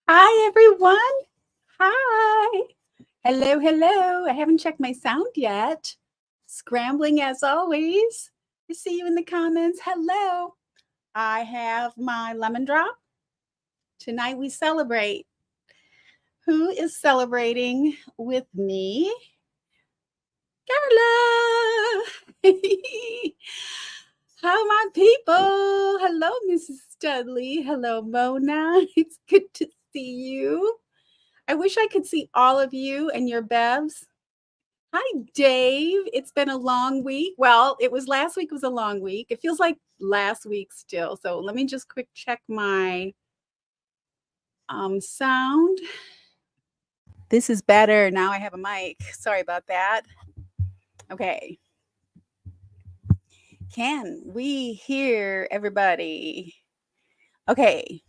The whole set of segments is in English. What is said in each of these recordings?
Hi, everyone. Hi. Hello, hello. I haven't checked my sound yet. Scrambling as always. I see you in the comments. Hello. I have my lemon drop. Tonight we celebrate. Who is celebrating with me? Carla. How my people? Hello, Mrs. Studley. Hello, Mona. It's good to see you. I wish I could see all of you and your bevs. Hi, Dave. It's been a long week. Well, it was last week was a long week. It feels like last week still. So let me just quick check my sound. This is better. Now I have a mic. Sorry about that. Okay. Can we hear everybody? Okay.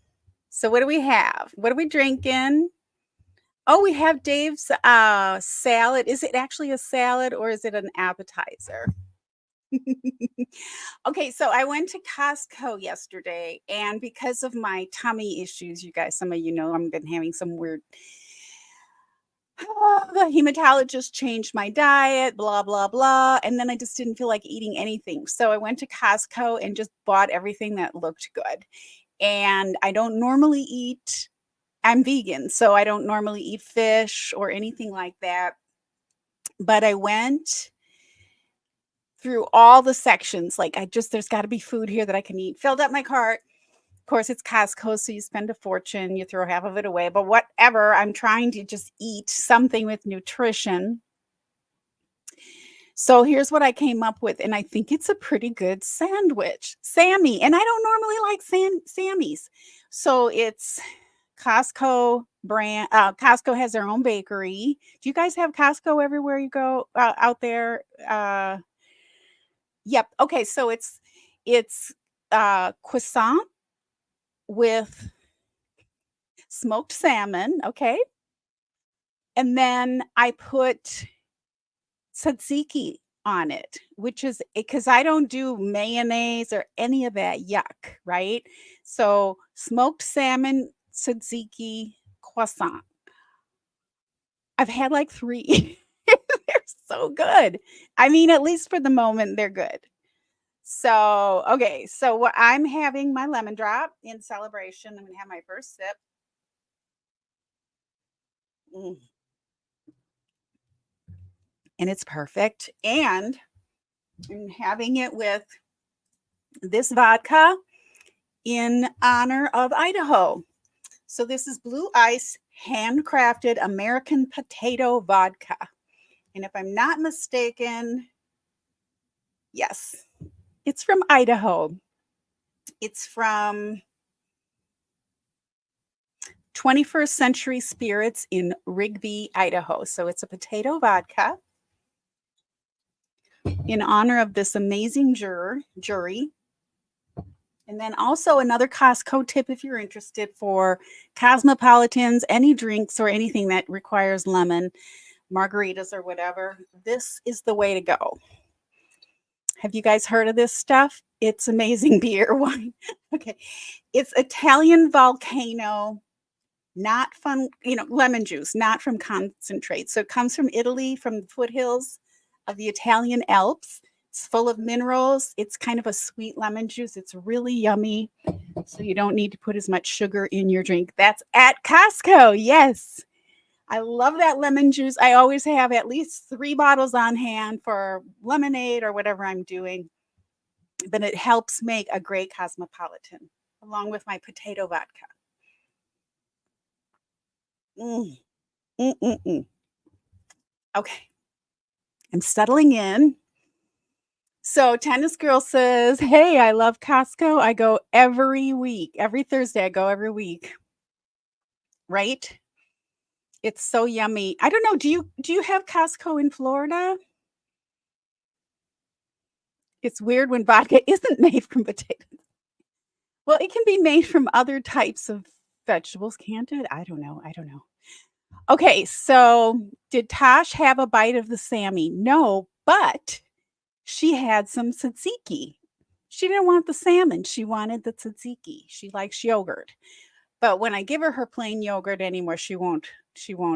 So what do we have? What are we drinking? Oh, we have Dave's salad. Is it actually a salad or is it an appetizer? Okay, so I went to Costco yesterday, and because of my tummy issues, you guys, some of you know I've been having some weird. The hematologist changed my diet, blah, blah, blah. And then I just didn't feel like eating anything. So I went to Costco and just bought everything that looked good. And I don't normally eat, I'm vegan, so I don't normally eat fish or anything like that. But I went through all the sections. Like there's got to be food here that I can eat. Filled up my cart. Of course, it's Costco, so you spend a fortune, you throw half of it away. But whatever, I'm trying to just eat something with nutrition. So here's what I came up with, and I think it's a pretty good sandwich. Sammy, and I don't normally like Sammy's. So it's Costco brand. Costco has their own bakery. Do you guys have Costco everywhere you go out there? Yep. Okay, so it's croissant with smoked salmon, okay? And then I put tzatziki on it, which is because I don't do mayonnaise or any of that yuck, right? So smoked salmon, tzatziki, croissant. I've had like 3. They're so good. I mean, at least for the moment, they're good. So, okay, so what I'm having my lemon drop in celebration. I'm gonna have my first sip. And it's perfect. And I'm having it with this vodka in honor of Idaho. So this is Blue Ice handcrafted American potato vodka. And if I'm not mistaken, yes, it's from Idaho. It's from 21st Century Spirits in Rigby, Idaho. So it's a potato vodka in honor of this amazing jury. And then also another Costco tip if you're interested for cosmopolitans, any drinks or anything that requires lemon, margaritas or whatever, this is the way to go. Have you guys heard of this stuff? It's amazing beer wine. Okay. It's Italian volcano, not from, lemon juice, not from concentrate. So it comes from Italy, from the foothills of the Italian Alps. It's full of minerals. It's kind of a sweet lemon juice. It's really yummy. So you don't need to put as much sugar in your drink. That's at Costco. Yes. I love that lemon juice. I always have at least 3 bottles on hand for lemonade or whatever I'm doing. But it helps make a great cosmopolitan along with my potato vodka. Okay. I'm settling in. So Tennis Girl says, hey, I love Costco. I go every week. Every Thursday, I go every week. Right? It's so yummy. I don't know. Do you have Costco in Florida? It's weird when vodka isn't made from potatoes. Well, it can be made from other types of vegetables, can't it? I don't know. Okay, so did Tosh have a bite of the Sammy? No, but she had some tzatziki. She didn't want the salmon. She wanted the tzatziki. She likes yogurt. But when I give her plain yogurt anymore, she won't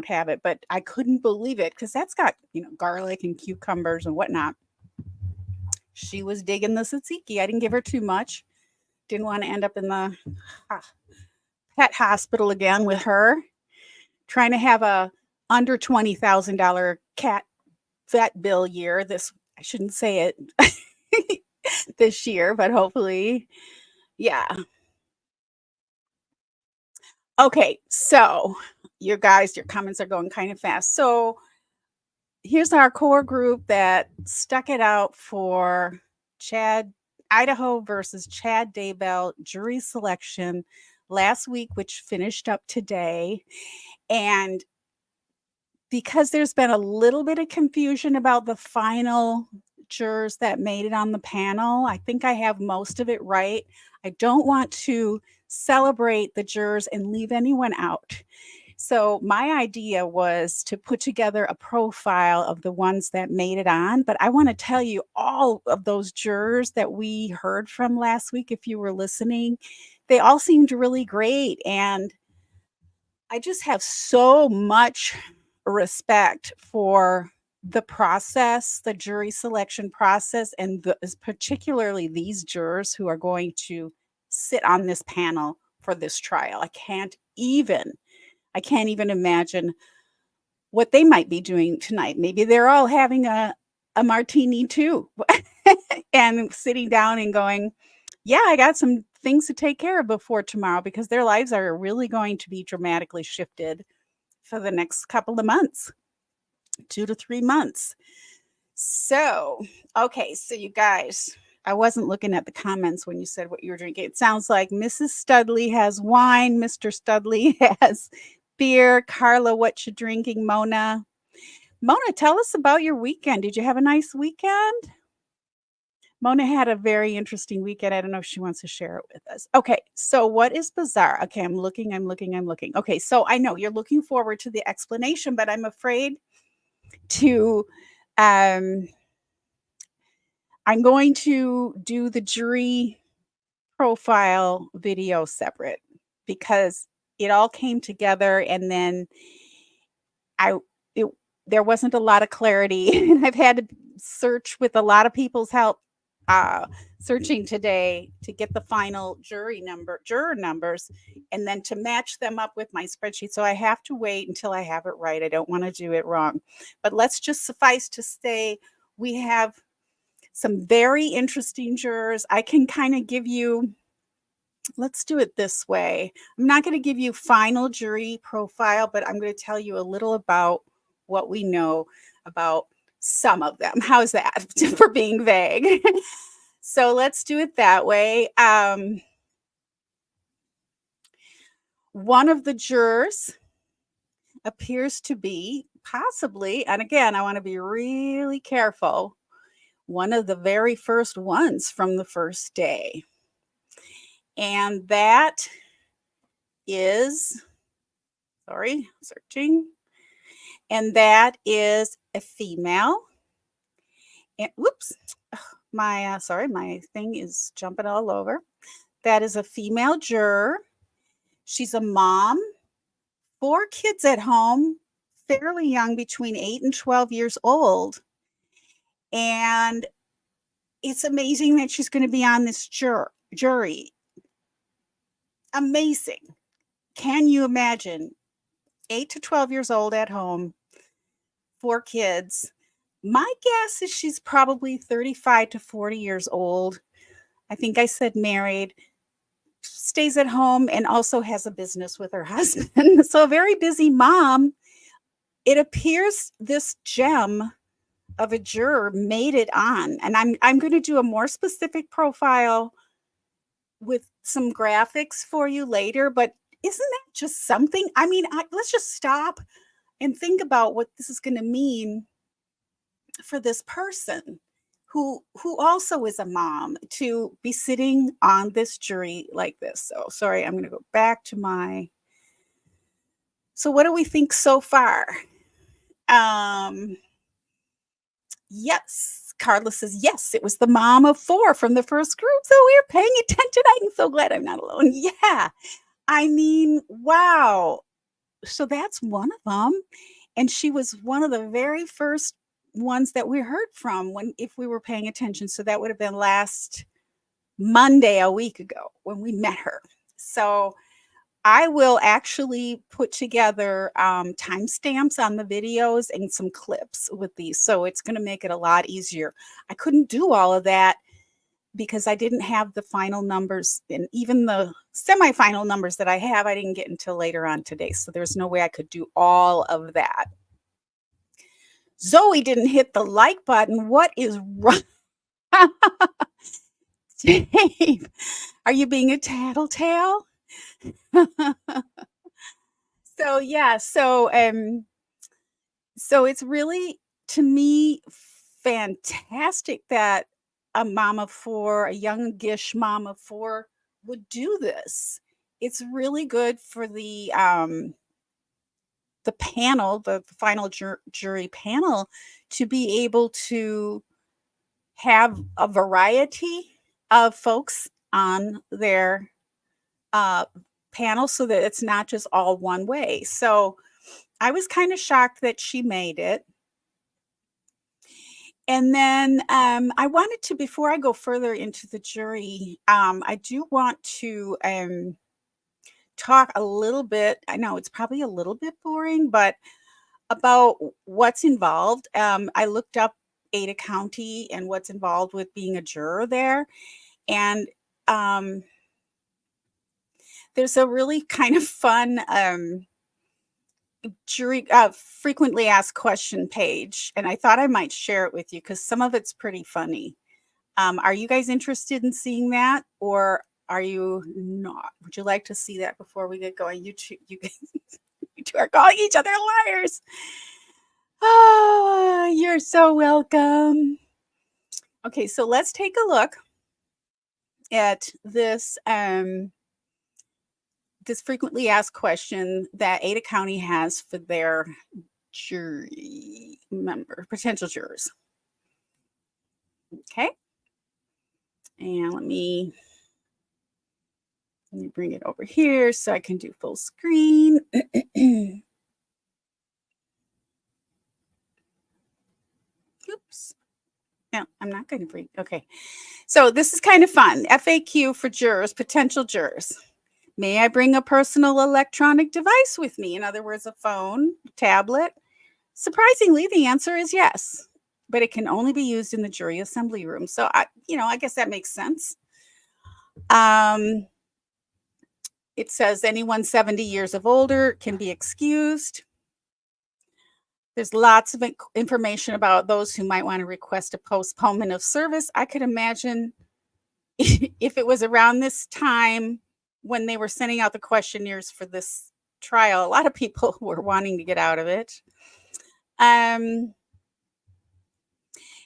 have it. But I couldn't believe it because that's got, garlic and cucumbers and whatnot. She was digging the tzatziki. I didn't give her too much. Didn't want to end up in the pet hospital again with her. Trying to have a under $20,000 cat vet bill year. I shouldn't say it this year, but hopefully, yeah. Okay, so your comments are going kind of fast. So here's our core group that stuck it out for Idaho versus Chad Daybell jury selection last week, which finished up today. And because there's been a little bit of confusion about the final jurors that made it on the panel, I think I have most of it right. I don't want to celebrate the jurors and leave anyone out. So my idea was to put together a profile of the ones that made it on, but I want to tell you all of those jurors that we heard from last week, if you were listening, they all seemed really great. And I just have so much respect for the process, the jury selection process, and particularly these jurors who are going to sit on this panel for this trial. I can't even imagine what they might be doing tonight. Maybe they're all having a martini too and sitting down and going, yeah, I got some things to take care of before tomorrow, because their lives are really going to be dramatically shifted for the next couple of months, 2 to 3 months. So, okay, so you guys, I wasn't looking at the comments when you said what you were drinking. It sounds like Mrs. Studley has wine, Mr. Studley has beer. Carla, what you drinking? Mona, tell us about your weekend. Did you have a nice weekend? Mona had a very interesting weekend. I don't know if she wants to share it with us. Okay, so what is bizarre? Okay, I'm looking. Okay, so I know you're looking forward to the explanation, but I'm afraid to, I'm going to do the jury profile video separate because it all came together, and then there wasn't a lot of clarity, and I've had to search with a lot of people's help, searching today to get the final juror numbers, and then to match them up with my spreadsheet. So I have to wait until I have it right. I don't want to do it wrong. But let's just suffice to say we have some very interesting jurors. I can kind of give you, let's do it this way. I'm not going to give you final jury profile, but I'm going to tell you a little about what we know about some of them. How's that for being vague? So let's do it that way. One of the jurors appears to be possibly, and again, I want to be really careful, one of the very first ones from the first day. And that is, searching. And that is a female. And whoops, my thing is jumping all over. That is a female juror. She's a mom, 4 kids at home, fairly young, between 8 and 12 years old. And it's amazing that she's going to be on this jury. Amazing. Can you imagine? 8 to 12 years old at home, 4 kids. My guess is she's probably 35 to 40 years old. I think I said married, stays at home, and also has a business with her husband. So a very busy mom. It appears this gem of a juror made it on. And I'm going to do a more specific profile with some graphics for you later, but isn't that just something? I mean, let's just stop and think about what this is going to mean for this person who also is a mom, to be sitting on this jury like this. So sorry, I'm going to go back to so what do we think so far? Yes, Carla says, yes, it was the mom of 4 from the first group. So we're paying attention. I'm so glad I'm not alone. Yeah, I mean, wow. So that's one of them. And she was one of the very first ones that we heard from when if we were paying attention. So that would have been last Monday a week ago when we met her. So I will actually put together timestamps on the videos and some clips with these. So it's going to make it a lot easier. I couldn't do all of that because I didn't have the final numbers, and even the semifinal numbers that I have, I didn't get until later on today. So there's no way I could do all of that. Zoe didn't hit the like button. What is wrong? Dave, are you being a tattletale? So yeah, so it's really, to me, fantastic that a mom of four, a youngish mom of four, would do this. It's really good for the panel, the final jury panel, to be able to have a variety of folks on their panel so that it's not just all one way. So I was kind of shocked that she made it. And then I wanted to, before I go further into the jury, I do want to talk a little bit. I know it's probably a little bit boring, but about what's involved. I looked up Ada County and what's involved with being a juror there. And there's a really kind of fun jury frequently asked question page, and I thought I might share it with you because some of it's pretty funny. Are you guys interested in seeing that, or are you not? Would you like to see that before we get going? You two are calling each other liars. Oh, you're so welcome. Okay, so let's take a look at this this frequently asked question that Ada County has for their jury potential jurors. Okay. And let me bring it over here so I can do full screen. Oops. No, I'm not going to bring. Okay. So this is kind of fun. FAQ for jurors, potential jurors. May I bring a personal electronic device with me? In other words, a phone, tablet. Surprisingly, the answer is yes, but it can only be used in the jury assembly room. So I guess that makes sense. It says anyone 70 years of older can be excused. There's lots of information about those who might want to request a postponement of service. I could imagine if it was around this time when they were sending out the questionnaires for this trial, a lot of people were wanting to get out of it.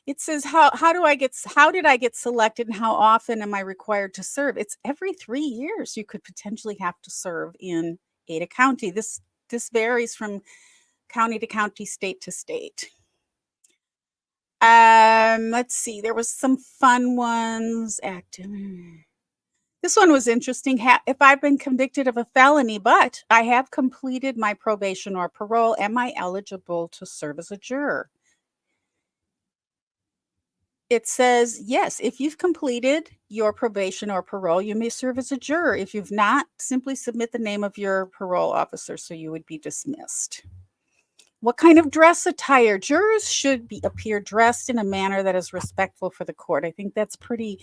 It says, how did I get selected and how often am I required to serve? It's every 3 years you could potentially have to serve in Ada County. This varies from county to county, state to state. Let's see. There was some fun ones. This one was interesting. If I've been convicted of a felony, but I have completed my probation or parole, am I eligible to serve as a juror? It says, yes, if you've completed your probation or parole, you may serve as a juror. If you've not, simply submit the name of your parole officer so you would be dismissed. What kind of dress attire? Jurors should appear dressed in a manner that is respectful for the court. I think that's pretty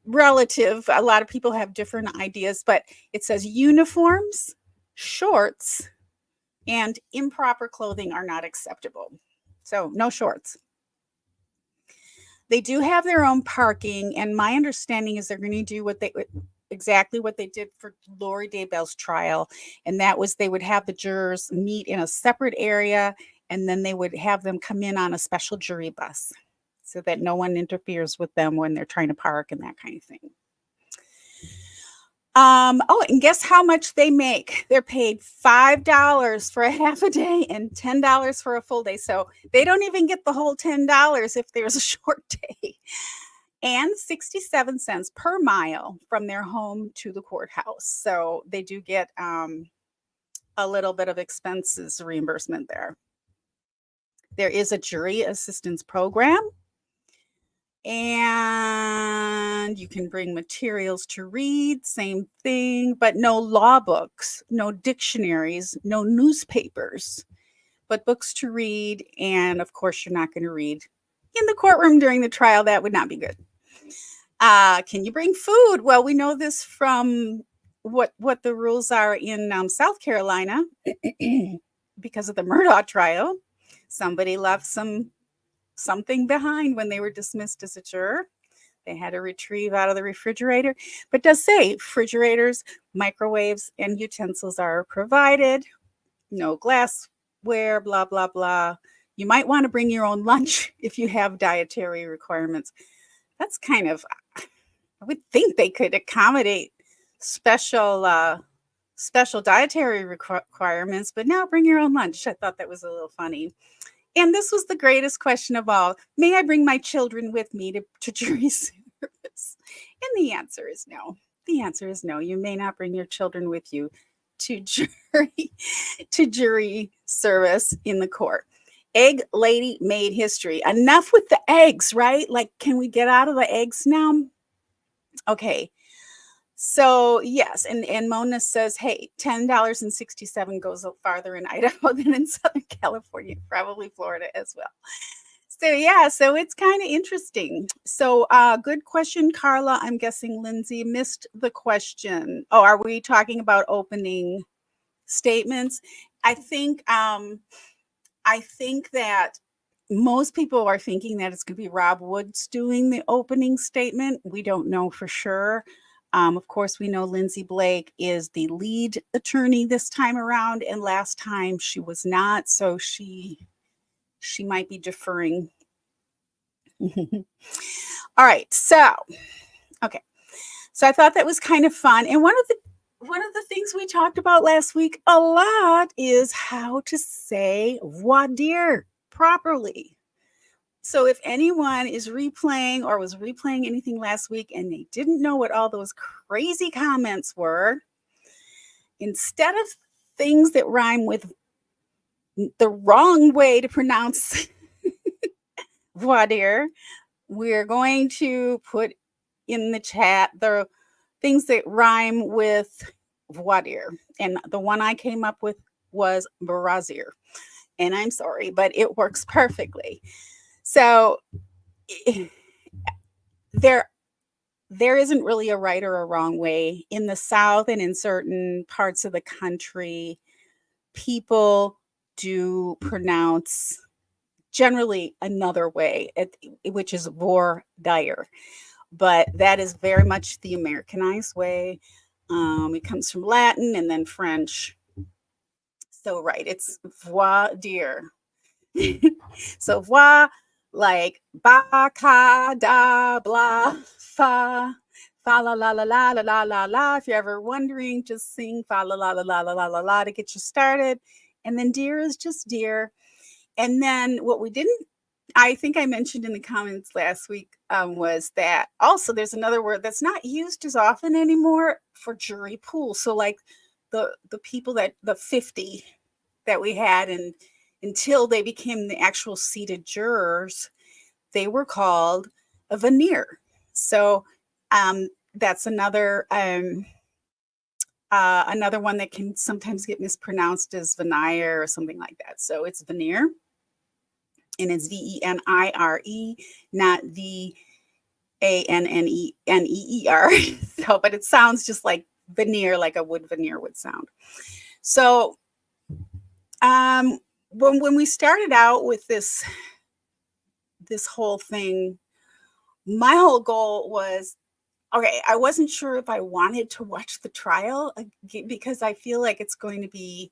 relative. A lot of people have different ideas, but it says uniforms, shorts, and improper clothing are not acceptable. So no shorts. They do have their own parking, and my understanding is they're going to do exactly what they did for Lori Daybell's trial, and that was they would have the jurors meet in a separate area, and then they would have them come in on a special jury bus so that no one interferes with them when they're trying to park and that kind of thing. And guess how much they make? They're paid $5 for a half a day and $10 for a full day. So they don't even get the whole $10 if there's a short day. and 67 cents per mile from their home to the courthouse. So they do get a little bit of expenses reimbursement there. There is a jury assistance program, and you can bring materials to read, same thing, but no law books, no dictionaries, no newspapers, but books to read. And of course, you're not going to read in the courtroom during the trial. That would not be good. Can you bring food? Well, we know this from what the rules are in South Carolina because of the Murdaugh trial. Somebody left something behind when they were dismissed as a juror. They had to retrieve out of the refrigerator, but it does say refrigerators, microwaves, and utensils are provided. No glassware, blah, blah, blah. You might want to bring your own lunch if you have dietary requirements. That's kind of, I would think they could accommodate special dietary requirements, but now bring your own lunch. I thought that was a little funny. And this was the greatest question of all. May I bring my children with me to jury service? And the answer is no. The answer is no. You may not bring your children with you to jury service in the court. Egg lady made history. Enough with the eggs, right? Like, can we get out of the eggs now? Okay. So yes, and Mona says, hey, $10.67 goes farther in Idaho than in Southern California, probably Florida as well. So yeah, so it's kind of interesting. So good question, Carla. I'm guessing Lindsay missed the question. Oh, are we talking about opening statements? I think that most people are thinking that it's going to be Rob Woods doing the opening statement. We don't know for sure. Of course, we know Lindsay Blake is the lead attorney this time around, and last time she was not, so she might be deferring. All right, so okay, so I thought that was kind of fun, and one of the things we talked about last week a lot is how to say voir dire properly. So if anyone is replaying or was replaying anything last week and they didn't know what all those crazy comments were, instead of things that rhyme with the wrong way to pronounce voir dire, we're going to put in the chat the things that rhyme with voir dire. And the one I came up with was brazier. And I'm sorry, but it works perfectly. So there isn't really a right or a wrong way. In the South and in certain parts of the country, people do pronounce generally another way, which is voir dire. But that is very much the Americanized way. It comes from Latin and then French. So right, it's voir dire. So voir, like ba, ka, da, blah, fa, fa la la la la la la la la. If you're ever wondering, just sing fa la la la la la la la la to get you started. And then dear is just dear. And then what we didn't, I think I mentioned in the comments last week, was that also there's another word that's not used as often anymore for jury pool. So like the people that the 50 that we had, and until they became the actual seated jurors, they were called a veneer. So that's another one that can sometimes get mispronounced as veneer or something like that. So it's veneer, and it's VENIRE, not VANNENEER. So, but it sounds just like veneer, like a wood veneer would sound. So when we started out with this whole thing, my whole goal was, okay, I wasn't sure if I wanted to watch the trial because I feel like it's going to be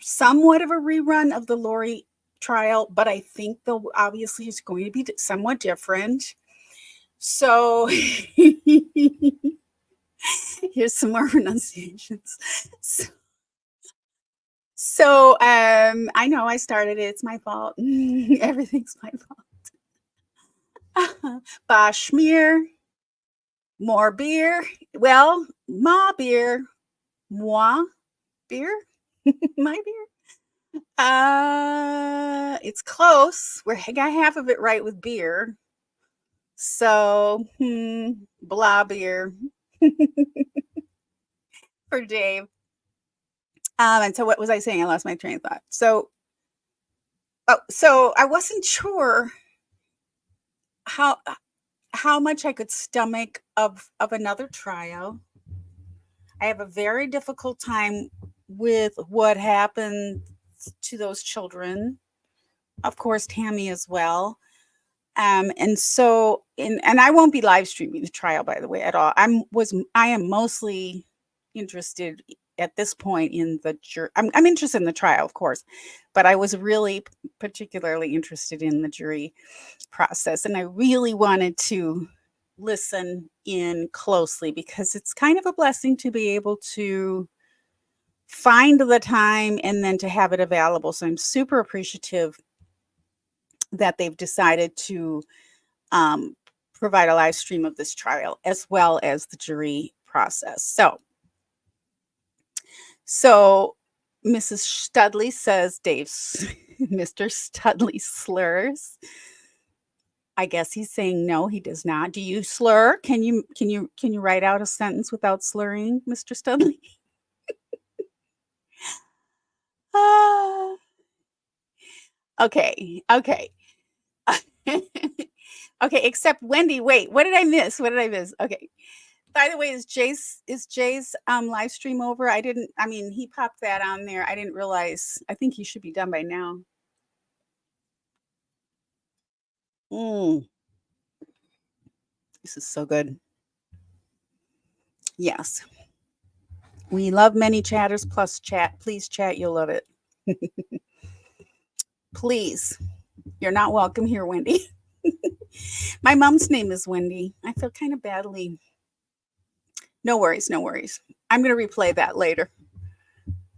somewhat of a rerun of the Lori trial, but I think though obviously it's going to be somewhat different. So here's some more pronunciations. So I know I started it. It's my fault. Everything's my fault. Bashmir, more beer. Well, ma beer, moi beer, my beer. It's close. I got half of it right with beer. So, blah beer for Dave. And so what was I saying? I lost my train of thought. So I wasn't sure how much I could stomach of another trial. I have a very difficult time with what happened to those children. Of course, Tammy as well. And so, and I won't be live streaming the trial, by the way, at all. I am mostly interested at this point in the jury. I'm interested in the trial, of course, but I was really particularly interested in the jury process, and I really wanted to listen in closely because it's kind of a blessing to be able to find the time and then to have it available. So I'm super appreciative that they've decided to provide a live stream of this trial as well as the jury process. So Mrs. Studley says Dave's Mr. Studley slurs. I guess he's saying no, he does not. Do you slur? Can you write out a sentence without slurring, Mr. Studley? Okay. Okay, except Wendy. Wait, what did I miss? Okay. By the way, is Jay's live stream over? He popped that on there. I didn't realize. I think he should be done by now. This is so good. Yes. We love many chatters plus chat. Please chat. You'll love it. Please. You're not welcome here, Wendy. My mom's name is Wendy. I feel kind of badly. No worries. I'm going to replay that later.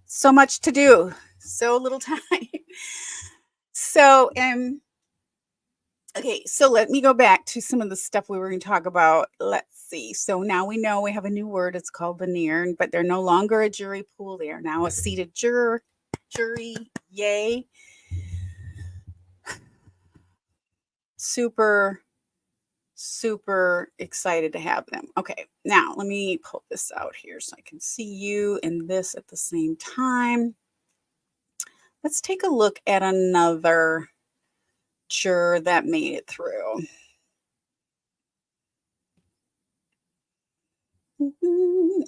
So much to do. So little time. So, okay, so let me go back to some of the stuff we were going to talk about. Let's see. So now we know we have a new word. It's called veneer, but they're no longer a jury pool. They are now a seated jury. Yay. Super excited to have them. Okay, now let me pull this out here so I can see you and this at the same time. Let's take a look at another juror that made it through.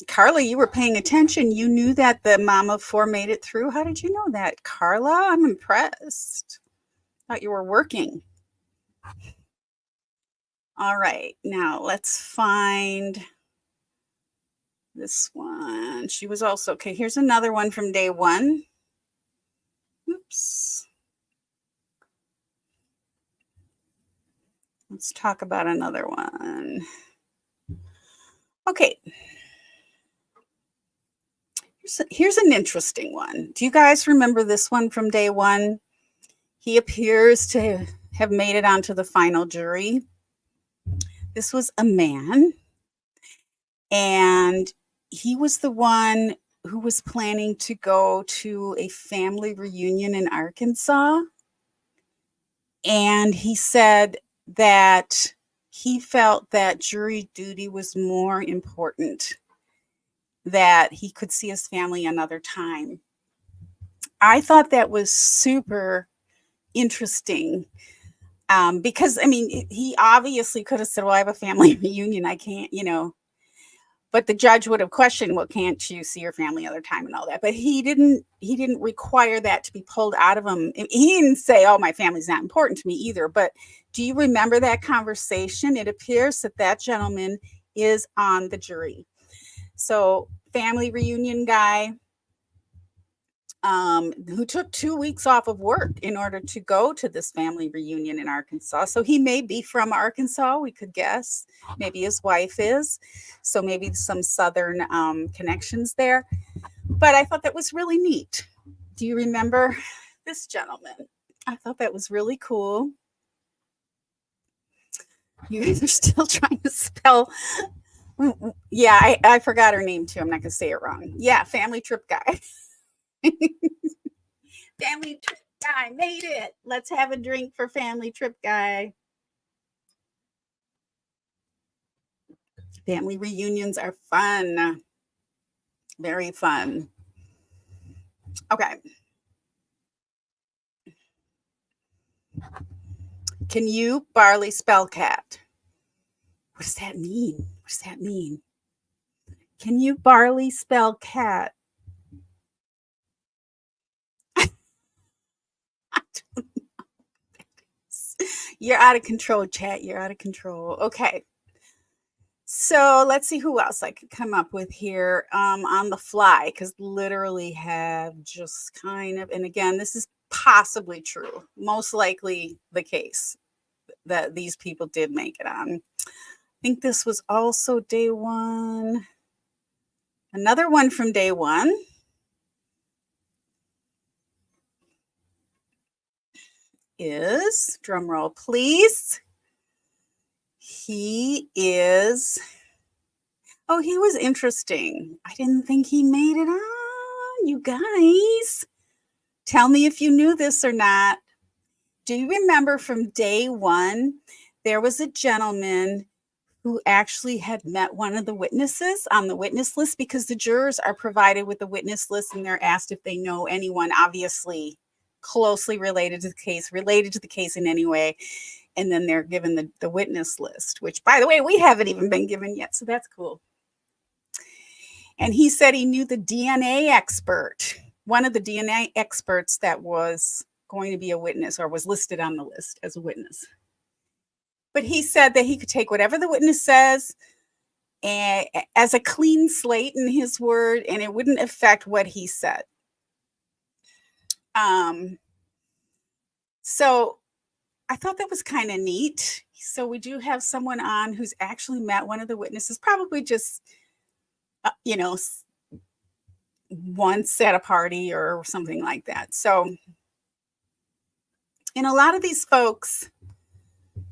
Carla, you were paying attention. You knew that the mom of four made it through. How did you know that, Carla? I'm impressed. Thought you were working. All right, now let's find this one. She was also, okay, here's another one from day one. Oops. Let's talk about another one. Okay. Here's an interesting one. Do you guys remember this one from day one? He appears to have made it onto the final jury. This was a man, and he was the one who was planning to go to a family reunion in Arkansas. And he said that he felt that jury duty was more important, that he could see his family another time. I thought that was super interesting. Because he obviously could have said, well, I have a family reunion. I can't, but the judge would have questioned, well, can't you see your family other time and all that? But he didn't require that to be pulled out of him. He didn't say, oh, my family's not important to me either. But do you remember that conversation? It appears that gentleman is on the jury. So family reunion guy, who took 2 weeks off of work in order to go to this family reunion in Arkansas. So he may be from Arkansas, we could guess. Maybe his wife is. So maybe some Southern connections there. But I thought that was really neat. Do you remember this gentleman? I thought that was really cool. You guys are still trying to spell. Yeah, I forgot her name too. I'm not going to say it wrong. Yeah, family trip guy. Family trip guy made it. Let's have a drink for family trip guy. Family reunions are fun. Very fun. Okay. Can you barley spell cat? What does that mean? What does that mean? Can you barley spell cat? You're out of control, chat. You're out of control. Okay. So let's see who else I could come up with here on the fly, because literally have just kind of, and again, this is possibly true, most likely the case that these people did make it on. I think this was also day one. Another one from day one is, drum roll please, he is, oh, he was interesting. I didn't think he made it on, you guys. Tell me if you knew this or not. Do you remember from day one, there was a gentleman who actually had met one of the witnesses on the witness list, because the jurors are provided with a witness list and they're asked if they know anyone obviously closely related to the case in any way. And then they're given the witness list, which, by the way, we haven't even been given yet. So that's cool. And he said he knew the DNA expert, one of the DNA experts that was going to be a witness or was listed on the list as a witness. But he said that he could take whatever the witness says and, as a clean slate, in his word, and it wouldn't affect what he said. So I thought that was kind of neat. So we do have someone on who's actually met one of the witnesses, probably just, once at a party or something like that. So, and a lot of these folks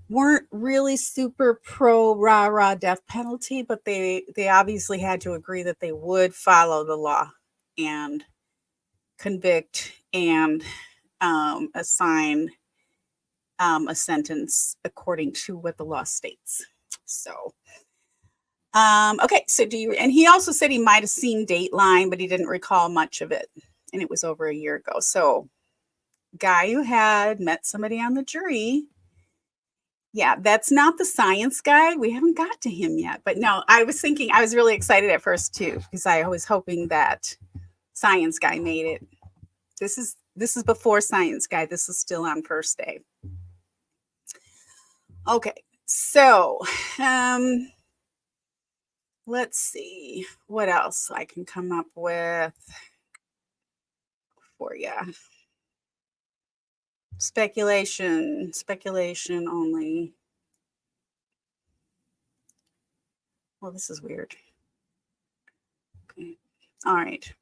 weren't really super pro rah death penalty, but they obviously had to agree that they would follow the law and convict and assign a sentence according to what the law states. So, okay, so and he also said he might have seen Dateline, but he didn't recall much of it, and it was over a year ago. So, guy who had met somebody on the jury. Yeah, that's not the science guy. We haven't got to him yet. But no, I was really excited at first too, because I was hoping that science guy made it. This is before science guy. This is still on first day. Okay, so let's see what else I can come up with for you. Speculation only. Well, this is weird. Okay. All right.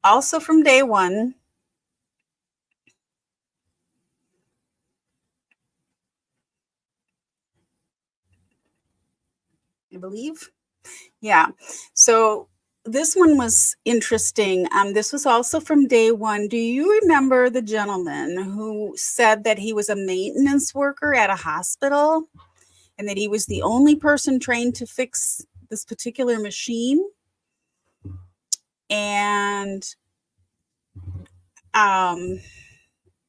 Also from day one, I believe. Yeah. So this one was interesting. This was also from day one. Do you remember the gentleman who said that he was a maintenance worker at a hospital and that he was the only person trained to fix this particular machine? And that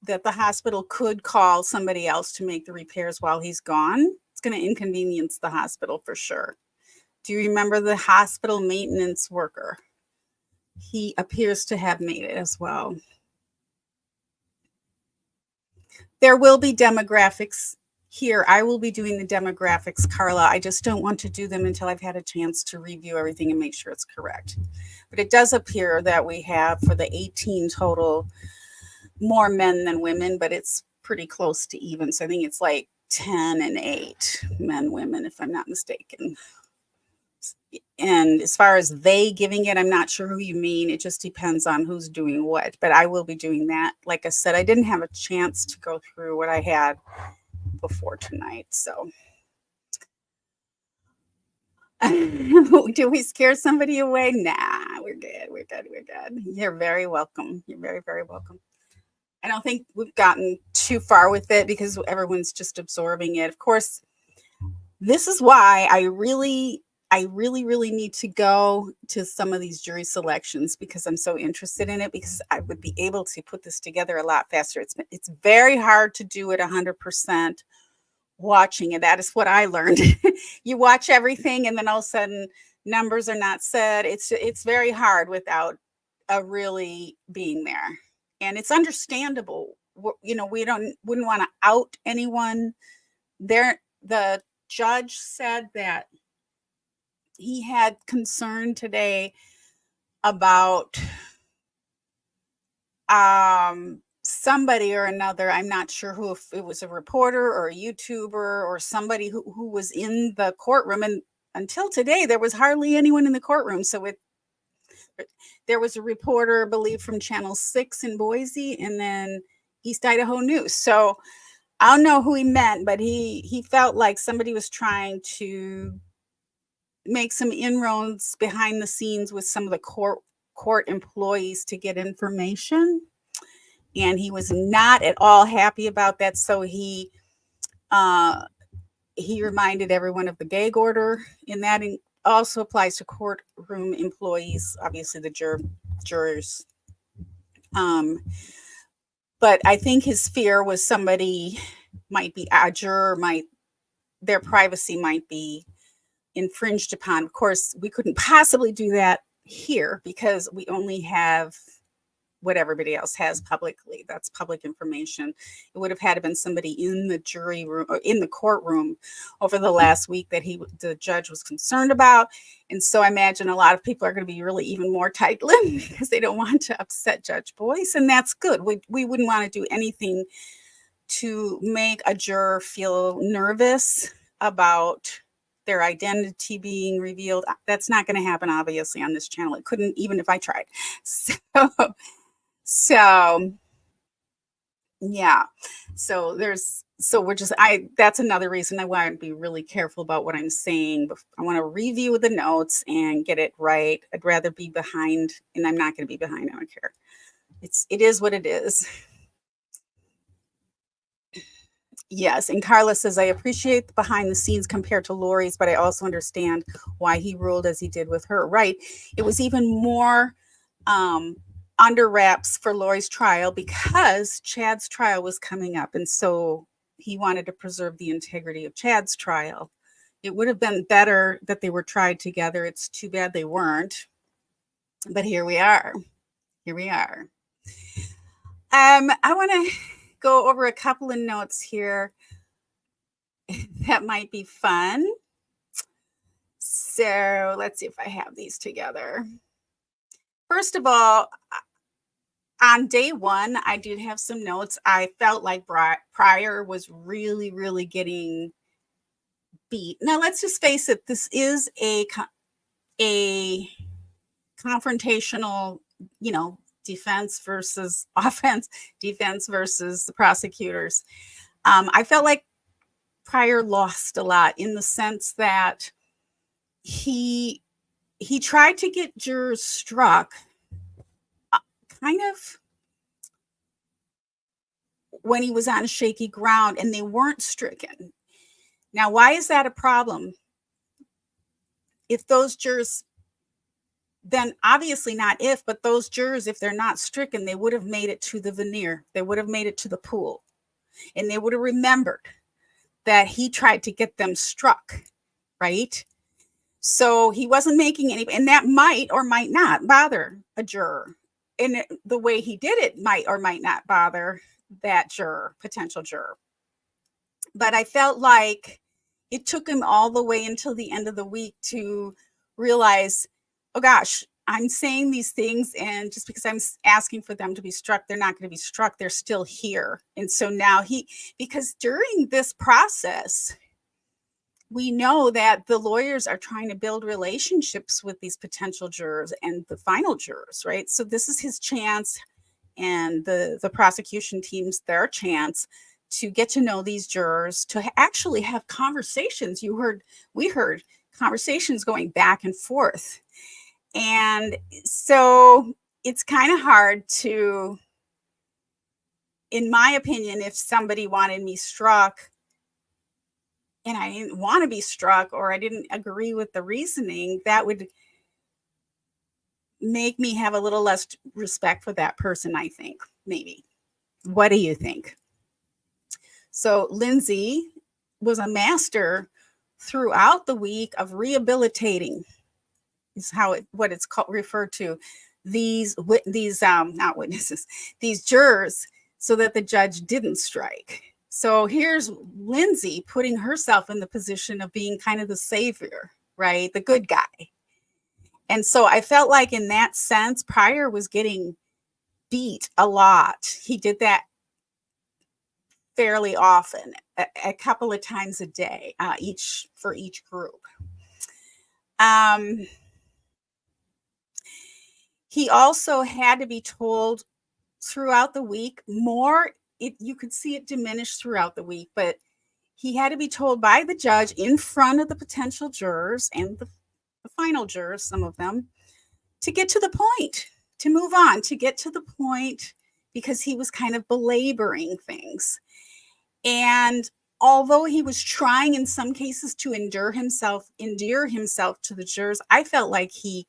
the hospital could call somebody else to make the repairs while he's gone. It's going to inconvenience the hospital for sure. Do you remember the hospital maintenance worker? He appears to have made it as well. There will be demographics here. I will be doing the demographics, Carla. I just don't want to do them until I've had a chance to review everything and make sure it's correct. But it does appear that we have, for the 18 total, more men than women, but it's pretty close to even. So I think it's like 10 and 8 men, women, if I'm not mistaken. And as far as they giving it, I'm not sure who you mean. It just depends on who's doing what. But I will be doing that. Like I said, I didn't have a chance to go through what I had before tonight. So do we scare somebody away? Nah, we're good. We're good. We're good. You're very welcome. You're very, very welcome. I don't think we've gotten too far with it because everyone's just absorbing it. Of course, this is why I really need to go to some of these jury selections because I'm so interested in it, because I would be able to put this together a lot faster. It's very hard to do it 100% watching it. That is what I learned. You watch everything and then all of a sudden numbers are not said. It's very hard without a really being there. And it's understandable. We wouldn't want to out anyone. The judge said that he had concern today about somebody or another. I'm not sure who, if it was a reporter or a YouTuber or somebody who was in the courtroom. And until today, there was hardly anyone in the courtroom. So there was a reporter, I believe, from Channel 6 in Boise, and then East Idaho News. So I don't know who he meant, but he felt like somebody was trying to make some inroads behind the scenes with some of the court employees to get information. And he was not at all happy about that. So he reminded everyone of the gag order, and that also applies to courtroom employees, obviously the jurors. But I think his fear was somebody might be a juror, their privacy might be infringed upon. Of course, we couldn't possibly do that here because we only have what everybody else has publicly. That's public information. It would have had to been somebody in the jury room or in the courtroom over the last week that the judge was concerned about. And so I imagine a lot of people are going to be really even more tight-lipped because they don't want to upset Judge Boyce, and that's good. We wouldn't want to do anything to make a juror feel nervous about their identity being revealed. That's not going to happen, obviously, on this channel. It couldn't, even if I tried. So yeah. That's another reason I want to be really careful about what I'm saying. I want to review the notes and get it right. I'd rather be behind, and I'm not going to be behind. I don't care. It is what it is. Yes, and Carla says, I appreciate the behind the scenes compared to Lori's, but I also understand why he ruled as he did with her. Right. It was even more under wraps for Lori's trial because Chad's trial was coming up. And so he wanted to preserve the integrity of Chad's trial. It would have been better that they were tried together. It's too bad they weren't. But here we are. Here we are. I want to go over a couple of notes here that might be fun. So let's see if I have these together. First of all, on day one, I did have some notes. I felt like Pryor was really, really getting beat. Now, let's just face it. This is a confrontational, defense versus offense, defense versus the prosecutors. I felt like Pryor lost a lot in the sense that he tried to get jurors struck kind of when he was on shaky ground and they weren't stricken. Now, why is that a problem? If those jurors, then obviously not if, but those jurors, if they're not stricken, they would have made it to the veneer. They would have made it to the pool. And they would have remembered that he tried to get them struck, right? So he wasn't making any, and that might or might not bother a juror. And the way he did it might or might not bother that juror, potential juror. But I felt like it took him all the way until the end of the week to realize, oh gosh, I'm saying these things, and just because I'm asking for them to be struck, they're not going to be struck. They're still here. And so now because during this process, we know that the lawyers are trying to build relationships with these potential jurors and the final jurors, right? So this is his chance, and the prosecution team's their chance to get to know these jurors, to actually have conversations. We heard conversations going back and forth. And so it's kind of hard to, in my opinion, if somebody wanted me struck and I didn't want to be struck, or I didn't agree with the reasoning, that would make me have a little less respect for that person, I think, maybe. What do you think? So Lindsay was a master throughout the week of rehabilitating, is what it's called, referred to, these not witnesses, these jurors, so that the judge didn't strike. So here's Lindsay putting herself in the position of being kind of the savior, right? The good guy. And so I felt like in that sense, Pryor was getting beat a lot. He did that fairly often, a couple of times a day, for each group. He also had to be told throughout the week more. You could see it diminish throughout the week, but he had to be told by the judge in front of the potential jurors and the final jurors, some of them, to get to the point, to move on, to get to the point, because he was kind of belaboring things. And although he was trying in some cases to endear himself to the jurors, I felt like he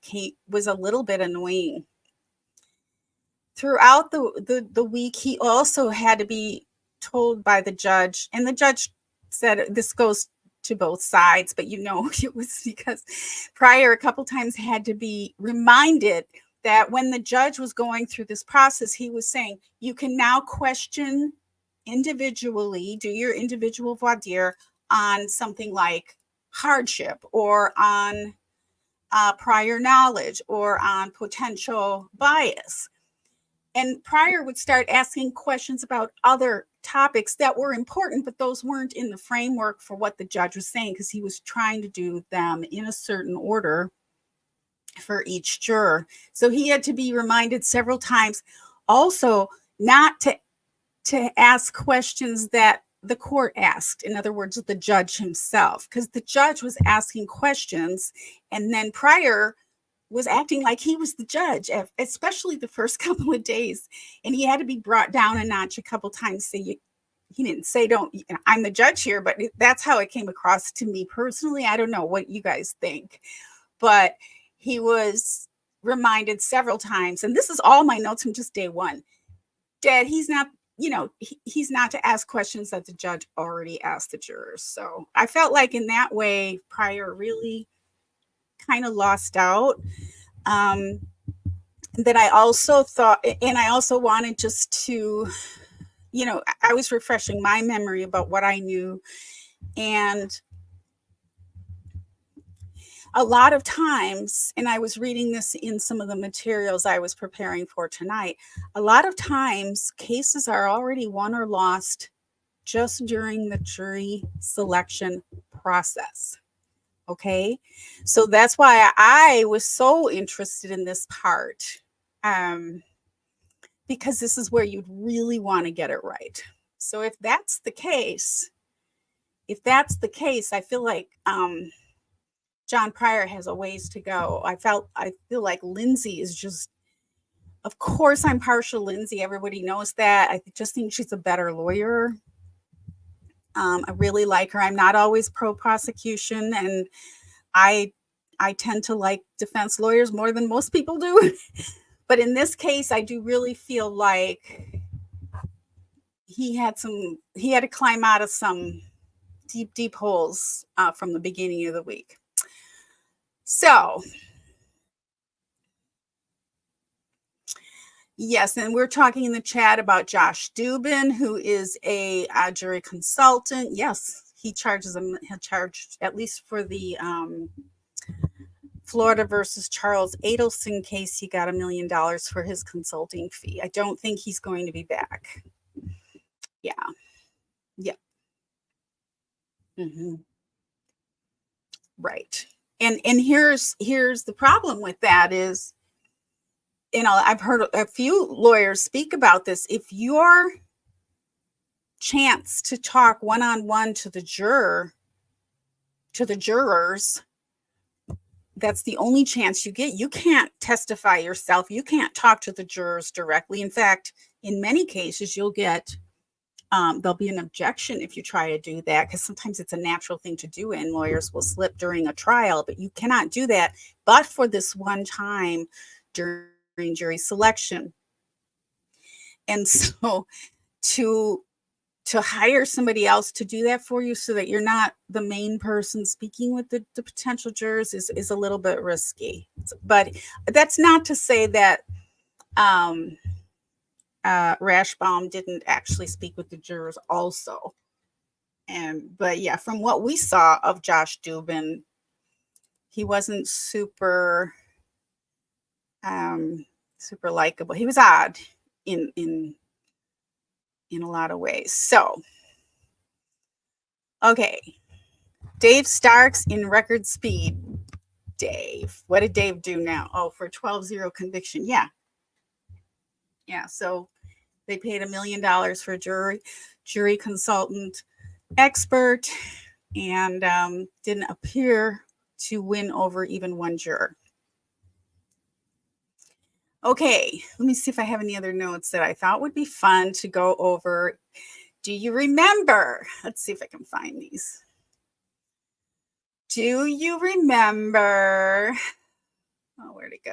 was a little bit annoying. Throughout the week, he also had to be told by the judge, and the judge said this goes to both sides, but it was because Pryor a couple times had to be reminded that when the judge was going through this process, he was saying, you can now question individually, do your individual voir dire on something like hardship, or on prior knowledge, or on potential bias. And Pryor would start asking questions about other topics that were important, but those weren't in the framework for what the judge was saying, because he was trying to do them in a certain order for each juror. So he had to be reminded several times also not to ask questions that the court asked. In other words, the judge himself, because the judge was asking questions, and then Pryor was acting like he was the judge, especially the first couple of days. And he had to be brought down a notch a couple times. So he didn't say, I'm the judge here, but that's how it came across to me personally. I don't know what you guys think, but he was reminded several times, and this is all my notes from just day one, that he's not to ask questions that the judge already asked the jurors. So I felt like in that way, Pryor really kind of lost out. That I also thought, and I also wanted just to, I was refreshing my memory about what I knew. And a lot of times, and I was reading this in some of the materials I was preparing for tonight, a lot of times cases are already won or lost just during the jury selection process. Okay, so that's why I was so interested in this part, because this is where you'd really want to get it right. So if that's the case, I feel like John Pryor has a ways to go. I feel like Lindsay is just, of course, I'm partial Lindsay. Everybody knows that. I just think she's a better lawyer. I really like her. I'm not always pro prosecution, and I tend to like defense lawyers more than most people do. But in this case, I do really feel like he had to climb out of some deep holes from the beginning of the week. So, yes, and we're talking in the chat about Josh Dubin, who is a jury consultant. Yes, he charged at least for the Florida versus Charles Adelson case. He got $1 million for his consulting fee. I don't think he's going to be back. Yeah. Mm-hmm. Right. And here's the problem with that is, I've heard a few lawyers speak about this. If you're chance to talk one-on-one to the jurors, that's the only chance you get. You can't testify yourself. You can't talk to the jurors directly. In fact, in many cases, you'll get there'll be an objection if you try to do that, because sometimes it's a natural thing to do and lawyers will slip during a trial, but you cannot do that but for this one time during jury selection. And so to hire somebody else to do that for you so that you're not the main person speaking with the potential jurors is a little bit risky. But that's not to say that Rashbaum didn't actually speak with the jurors also. But yeah, from what we saw of Josh Dubin, he wasn't super likable. He was odd in a lot of ways. So, okay. Dave Starks in record speed. Dave. What did Dave do now? Oh, for 12-0 conviction. Yeah. Yeah. So they paid $1 million for a jury consultant expert, and didn't appear to win over even one juror. Okay, let me see if I have any other notes that I thought would be fun to go over. Do you remember? Let's see if I can find these. Do you remember? Oh, where'd it go?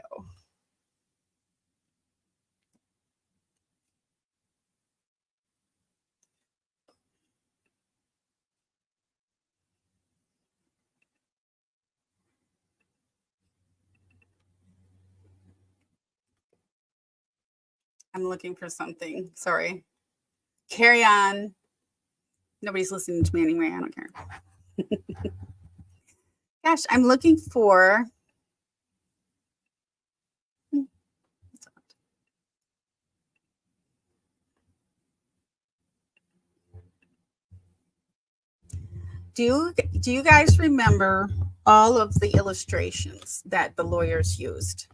I'm looking for something. Sorry. Carry on. Nobody's listening to me anyway. I don't care. Gosh, I'm looking for. Do you guys remember all of the illustrations that the lawyers used?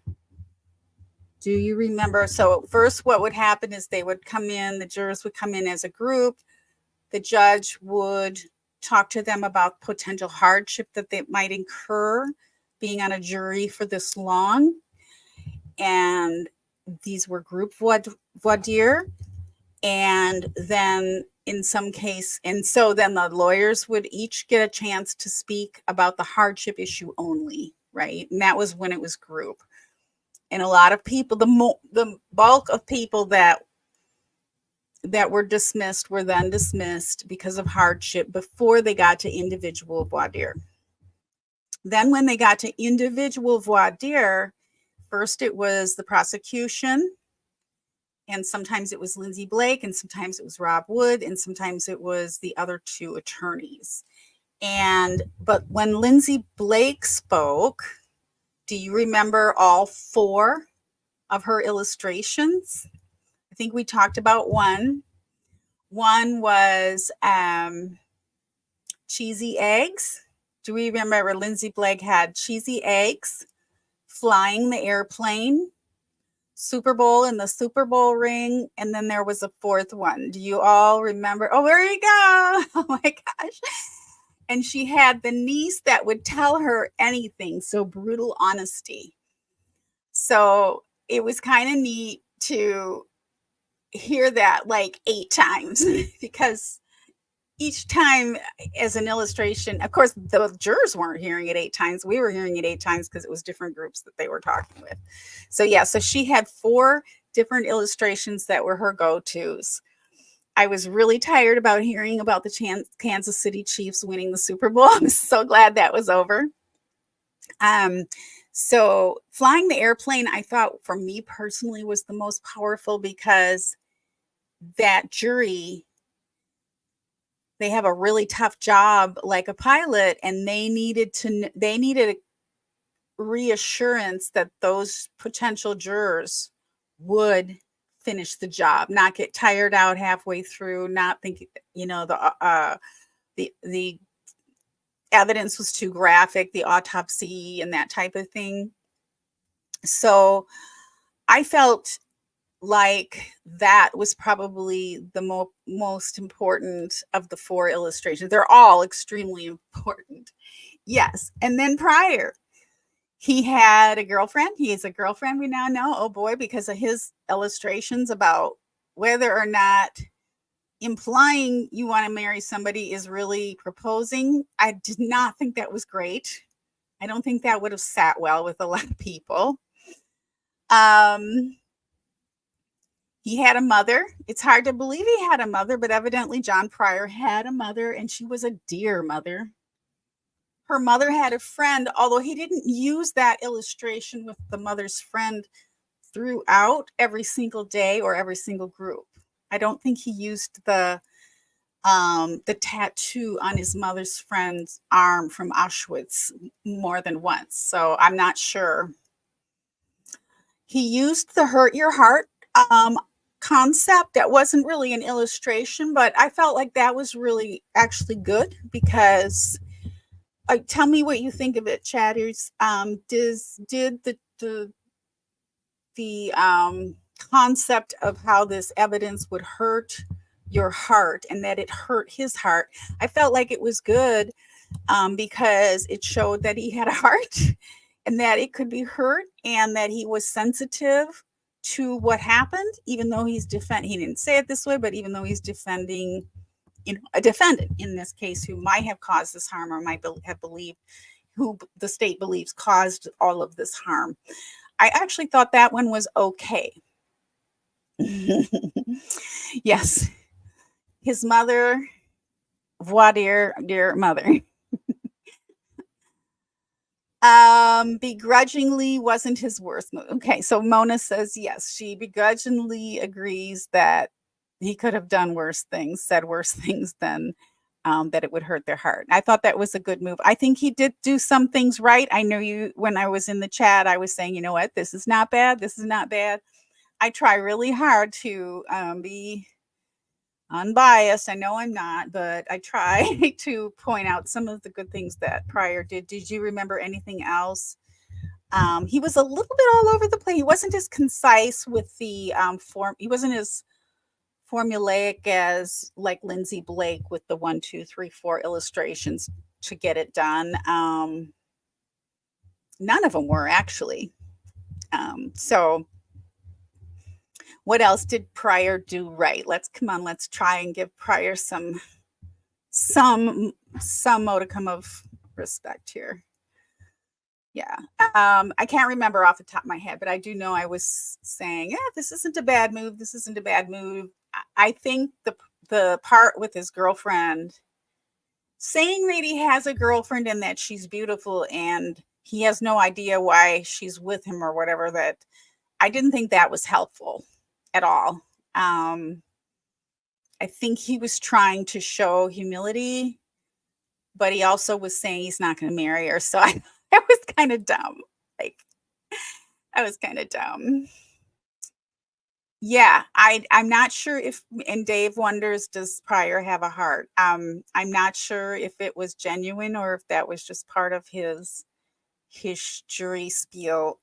Do you remember? So first, what would happen is they would come in, the jurors would come in as a group. The judge would talk to them about potential hardship that they might incur being on a jury for this long. And these were group voir dire. And then in some case, and so then the lawyers would each get a chance to speak about the hardship issue only, right? And that was when it was group. And a lot of people, the bulk of people that were dismissed were then dismissed because of hardship before they got to individual voir dire. Then when they got to individual voir dire, first it was the prosecution, and sometimes it was Lindsay Blake, and sometimes it was Rob Wood, and sometimes it was the other two attorneys. But when Lindsay Blake spoke, do you remember all four of her illustrations? I think we talked about one. One was cheesy eggs. Do we remember Lindsay Blake had cheesy eggs, flying the airplane, Super Bowl in the Super Bowl ring, and then there was a fourth one. Do you all remember? Oh, there you go. Oh my gosh. And she had the niece that would tell her anything. So brutal honesty. So it was kind of neat to hear that like 8 times because each time as an illustration, of course, the jurors weren't hearing it 8 times. We were hearing it 8 times because it was different groups that they were talking with. So yeah, so she had 4 different illustrations that were her go-tos. I was really tired about hearing about the Kansas City Chiefs winning the Super Bowl. I'm so glad that was over. So flying the airplane, I thought for me personally was the most powerful because that jury, they have a really tough job like a pilot, and they needed a reassurance that those potential jurors would finish the job, not get tired out halfway through, not think, the evidence was too graphic, the autopsy and that type of thing. So I felt like that was probably the most important of the 4 illustrations. They're all extremely important. Yes. And then Pryor, he had a girlfriend. He has a girlfriend, we now know. Oh boy, because of his illustrations about whether or not implying you want to marry somebody is really proposing. I did not think that was great. I don't think that would have sat well with a lot of people. He had a mother. It's hard to believe he had a mother, but evidently John Pryor had a mother, and she was a dear mother. Her mother had a friend, although he didn't use that illustration with the mother's friend throughout every single day or every single group. I don't think he used the tattoo on his mother's friend's arm from Auschwitz more than once. So I'm not sure. He used the hurt your heart concept. That wasn't really an illustration, but I felt like that was really actually good because tell me what you think of it, chatters. Did the concept of how this evidence would hurt your heart and that it hurt his heart, I felt like it was good because it showed that he had a heart and that it could be hurt and that he was sensitive to what happened, even though he didn't say it this way, but even though he's defending a defendant in this case who might have caused this harm or might have believed, who the state believes caused all of this harm. I actually thought that one was okay. Yes. His mother, voir dire, dear mother. Begrudgingly wasn't his worst move. Okay, so Mona says yes, she begrudgingly agrees that he could have done worse things, said worse things than that it would hurt their heart. I thought that was a good move. I think he did do some things right. I know you, when I was in the chat, I was saying, you know what, this is not bad. This is not bad. I try really hard to be unbiased. I know I'm not, but I try to point out some of the good things that Pryor did. Did you remember anything else? He was a little bit all over the place. He wasn't as concise with the form. He wasn't as formulaic as like Lindsay Blake with the 1, 2, 3, 4 illustrations to get it done. None of them were actually. So what else did Pryor do right? Let's try and give Pryor some modicum of respect here. Yeah. I can't remember off the top of my head, but I do know I was saying, yeah, this isn't a bad move. This isn't a bad move. I think the part with his girlfriend, saying that he has a girlfriend and that she's beautiful and he has no idea why she's with him or whatever, that I didn't think that was helpful at all. I think he was trying to show humility, but he also was saying he's not going to marry her. So I was kind of dumb. Like, I was kind of dumb. Yeah, I'm not sure if, and Dave wonders, does Pryor have a heart? I'm not sure if it was genuine or if that was just part of his jury spiel.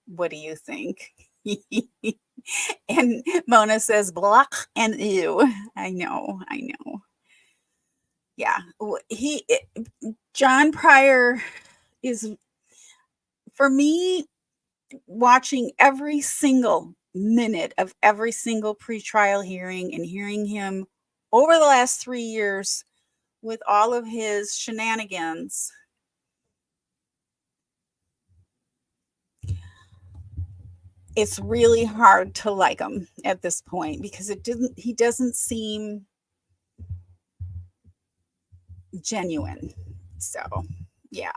What do you think? And Mona says, block and ew. I know. Yeah, John Pryor is, for me, watching every single minute of every single pretrial hearing and hearing him over the last 3 years with all of his shenanigans. It's really hard to like him at this point because he doesn't seem genuine. So, yeah.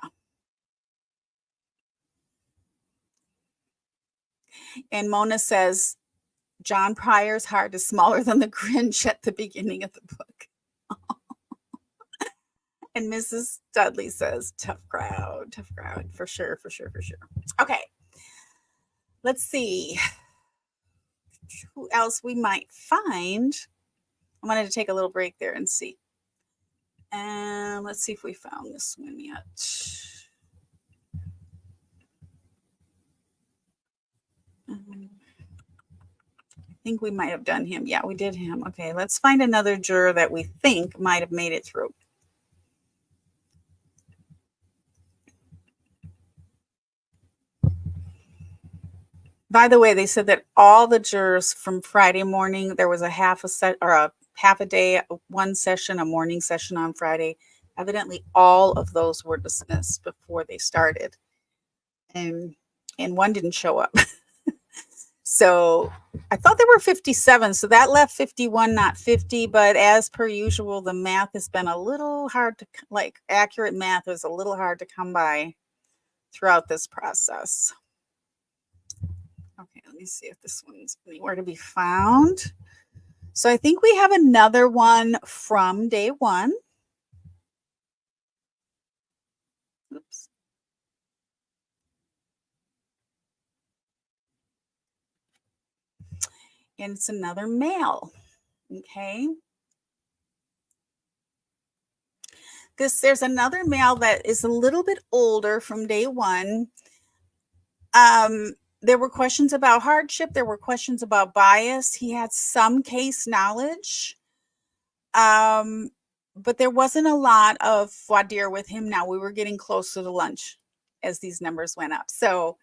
And Mona says, John Pryor's heart is smaller than the Grinch at the beginning of the book. And Mrs. Dudley says, tough crowd, for sure. Okay. Let's see who else we might find. I wanted to take a little break there and see. And let's see if we found this one yet. think we might have done him. Yeah, we did him. Okay, let's find another juror that we think might have made it through. By the way, they said that all the jurors from Friday morning, there was a half a day, one session, a morning session on Friday. Evidently, all of those were dismissed before they started, and one didn't show up. So I thought there were 57, so that left 51, not 50. But as per usual, the math has been a little hard to, like, accurate math is a little hard to come by throughout this process. Okay, let me see if this one's anywhere to be found. So I think we have another one from day one. Oops. And it's another male. Okay. There's another male that is a little bit older from day one. There were questions about hardship. There were questions about bias. He had some case knowledge. But there wasn't a lot of voir dire with him. Now we were getting closer to lunch as these numbers went up. So,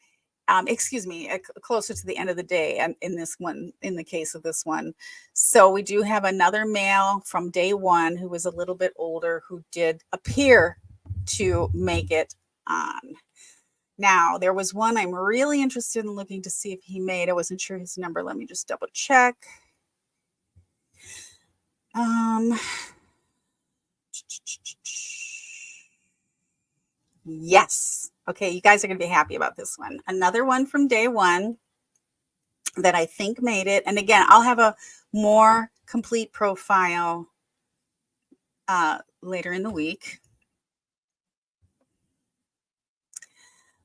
closer to the end of the day in this one, in the case of this one. So we do have another male from day one who was a little bit older who did appear to make it on. Now, there was one I'm really interested in looking to see if he made. I wasn't sure his number. Let me just double check. Yes. Okay, you guys are going to be happy about this one. Another one from day one that I think made it. And again, I'll have a more complete profile later in the week.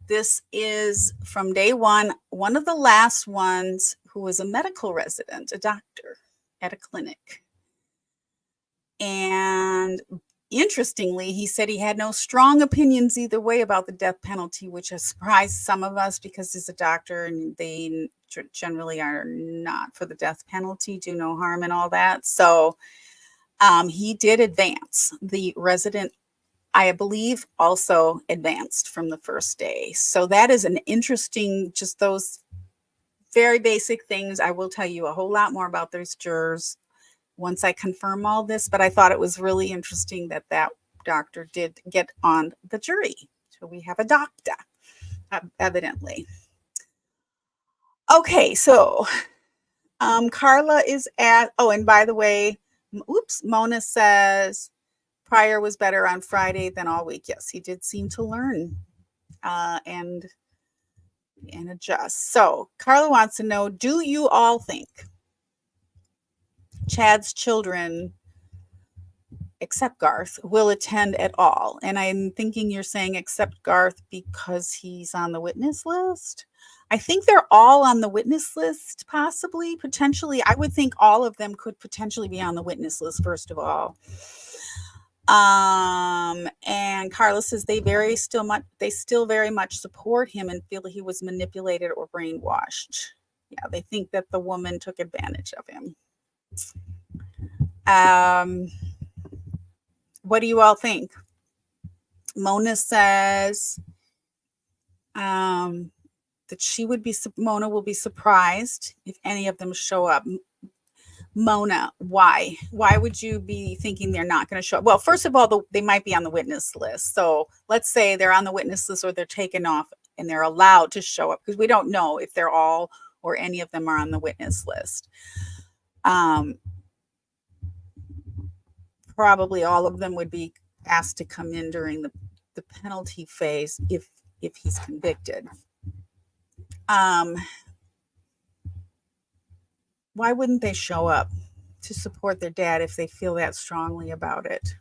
This is from day one of the last ones who was a medical resident, a doctor at a clinic. And interestingly, he said he had no strong opinions either way about the death penalty, which has surprised some of us because he's a doctor and they generally are not for the death penalty, do no harm and all that. So he did advance. The resident, I believe, also advanced from the first day. So that is an interesting, just those very basic things. I will tell you a whole lot more about those jurors once I confirm all this, but I thought it was really interesting that that doctor did get on the jury. So we have a doctor, evidently. Okay, so Carla is at, oh, and by the way, Mona says Pryor was better on Friday than all week. Yes, he did seem to learn and adjust. So Carla wants to know, do you all think Chad's children, except Garth, will attend at all? And I'm thinking you're saying except Garth because he's on the witness list. I think they're all on the witness list, possibly, potentially. I would think all of them could potentially be on the witness list, first of all. And Carla says they still very much support him and feel he was manipulated or brainwashed. Yeah, they think that the woman took advantage of him. What do you all think? Mona says that Mona will be surprised if any of them show up. Mona, why? Why would you be thinking they're not going to show up? Well, first of all, they might be on the witness list. So let's say they're on the witness list or they're taken off and they're allowed to show up, because we don't know if they're all or any of them are on the witness list. Probably all of them would be asked to come in during the penalty phase if he's convicted. Why wouldn't they show up to support their dad if they feel that strongly about it?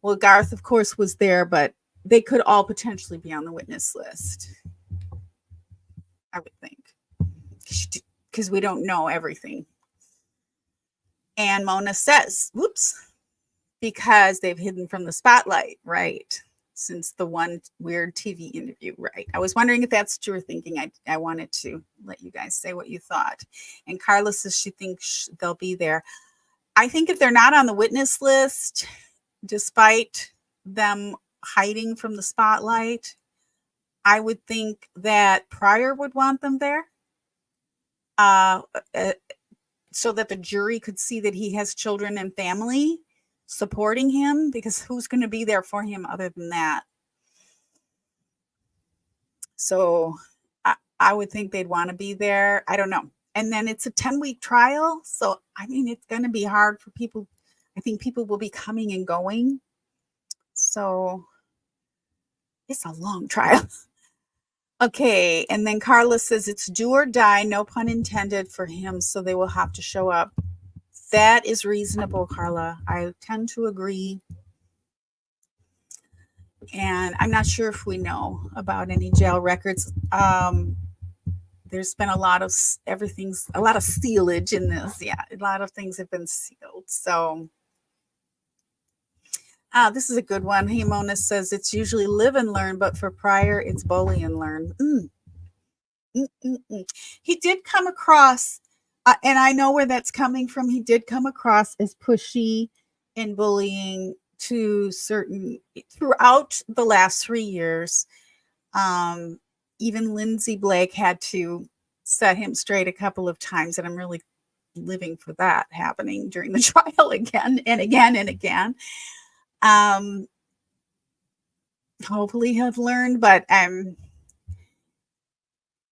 Well, Garth, of course, was there, but they could all potentially be on the witness list, I would think, because we don't know everything. And Mona says, whoops, because they've hidden from the spotlight, right? since the one weird TV interview, right? I was wondering if that's what you were thinking. I wanted to let you guys say what you thought. And Carla says she thinks they'll be there. I think if they're not on the witness list, despite them hiding from the spotlight, I would think that Pryor would want them there. So that the jury could see that he has children and family supporting him, because who's going to be there for him other than that? So I would think they'd want to be there. I don't know. And then it's a 10-week trial. So, I mean, it's going to be hard for people. I think people will be coming and going. So it's a long trial. Okay. And then Carla says it's do or die, no pun intended, for him. So they will have to show up. That is reasonable, Carla. I tend to agree. And I'm not sure if we know about any jail records. There's been a lot of sealage in this. Yeah, a lot of things have been sealed. So this is a good one. Mona says it's usually live and learn, but for Pryor, it's bully and learn. He did come across, and I know where that's coming from. He did come across as pushy and bullying to certain throughout the last 3 years. Even Lindsay Blake had to set him straight a couple of times, and I'm really living for that happening during the trial again and again and again. Hopefully he'll learn, but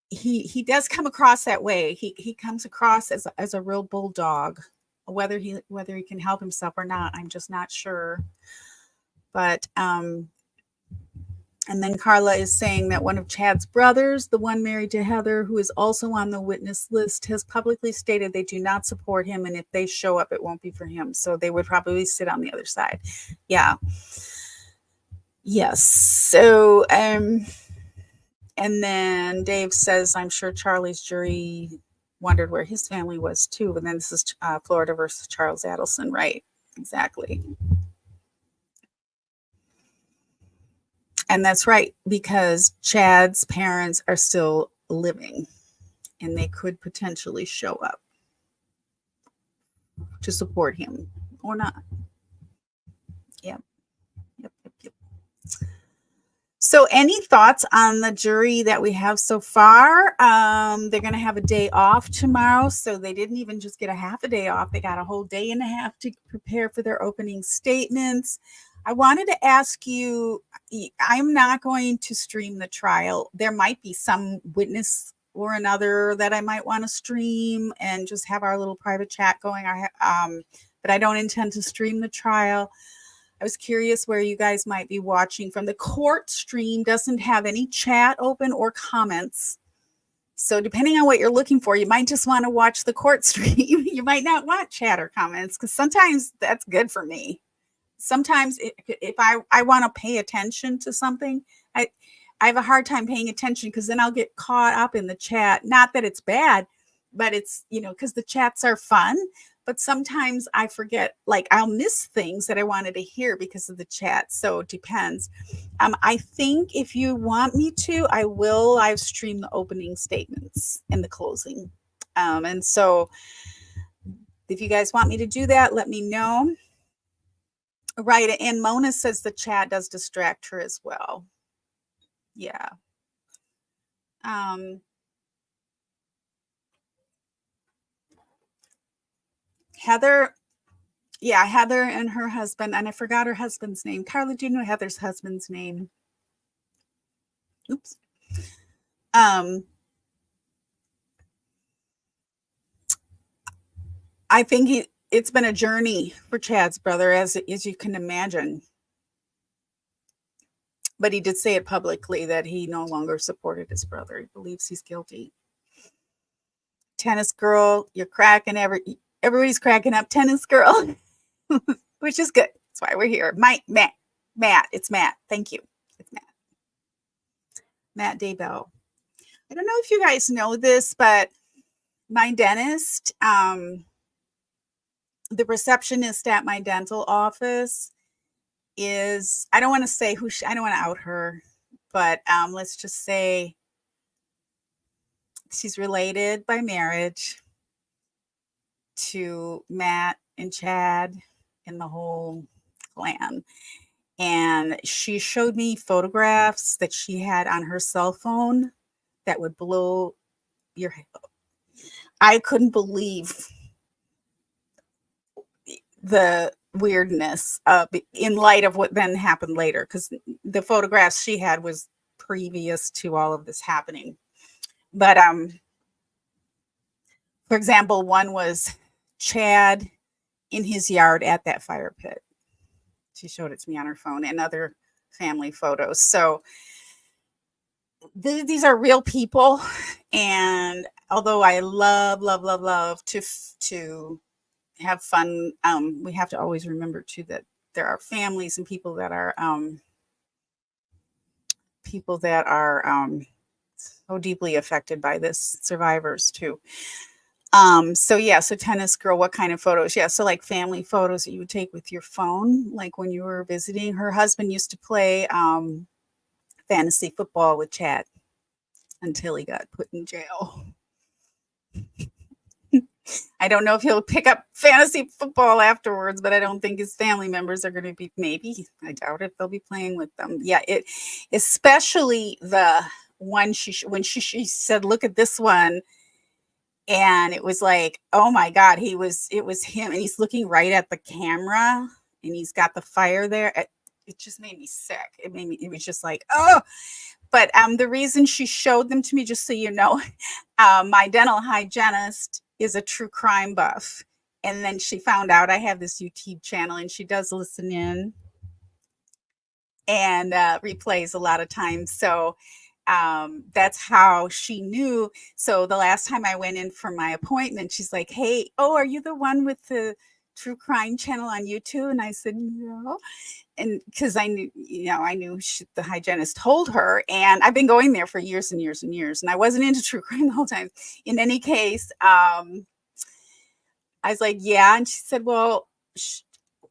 he does come across that way. He comes across as a real bulldog. Whether he can help himself or not, I'm just not sure. But and then Carla is saying that one of Chad's brothers, the one married to Heather, who is also on the witness list, has publicly stated they do not support him, and if they show up, it won't be for him. So they would probably sit on the other side. Yeah. Yes. So and then Dave says, I'm sure Charlie's jury wondered where his family was too. And then this is Florida versus Charles Adelson, right? Exactly. And that's right, because Chad's parents are still living and they could potentially show up to support him or not. Yep. So any thoughts on the jury that we have so far? They're going to have a day off tomorrow. So they didn't even just get a half a day off. They got a whole day and a half to prepare for their opening statements. I wanted to ask you, I'm not going to stream the trial. There might be some witness or another that I might want to stream and just have our little private chat going. But I don't intend to stream the trial. I was curious where you guys might be watching from. The court stream doesn't have any chat open or comments. So depending on what you're looking for, you might just want to watch the court stream. You might not want chat or comments, because sometimes that's good for me. Sometimes if I want to pay attention to something, I have a hard time paying attention, because then I'll get caught up in the chat. Not that it's bad, but it's, because the chats are fun. But sometimes I forget, like I'll miss things that I wanted to hear because of the chat. So it depends. I think if you want me to, I will live stream the opening statements and the closing. And so if you guys want me to do that, let me know. Right. And Mona says the chat does distract her as well. Yeah. Heather and her husband, and I forgot her husband's name. Carla, do you know Heather's husband's name? Oops. I think it's been a journey for Chad's brother, as you can imagine. But he did say it publicly that he no longer supported his brother. He believes he's guilty. Tennis girl, you're cracking. Everybody's cracking up. Tennis girl, which is good. That's why we're here. Matt. It's Matt. Thank you. It's Matt Daybell. I don't know if you guys know this, but my dentist, the receptionist at my dental office, is, I don't want to say who I don't want to out her, but let's just say she's related by marriage to Matt and Chad and the whole clan. And she showed me photographs that she had on her cell phone that would blow your head. I couldn't believe the weirdness in light of what then happened later, because the photographs she had was previous to all of this happening. But for example, one was Chad in his yard at that fire pit. She showed it to me on her phone, and other family photos. So these are real people, and although I love to have fun, we have to always remember too that there are families and people that are so deeply affected by this, survivors too. So yeah, so tennis girl, what kind of photos? Yeah, so like family photos that you would take with your phone, like when you were visiting. Her husband used to play fantasy football with Chad until he got put in jail. I don't know if he'll pick up fantasy football afterwards, but I don't think his family members are going to be, maybe, I doubt it, they'll be playing with them. Yeah, it, especially the one when she said, look at this one. And it was like, oh my God, it was him. And he's looking right at the camera and he's got the fire there. It just made me sick. It was just like, oh, but the reason she showed them to me, just so you know, my dental hygienist is a true crime buff. And then she found out I have this YouTube channel and she does listen in and replays a lot of times. So that's how she knew. So the last time I went in for my appointment, she's like, hey, oh, are you the one with the true crime channel on YouTube? And I said, no. And because I knew, the hygienist told her, and I've been going there for years and years and years, and I wasn't into true crime the whole time. In any case, I was like, yeah. And she said, well,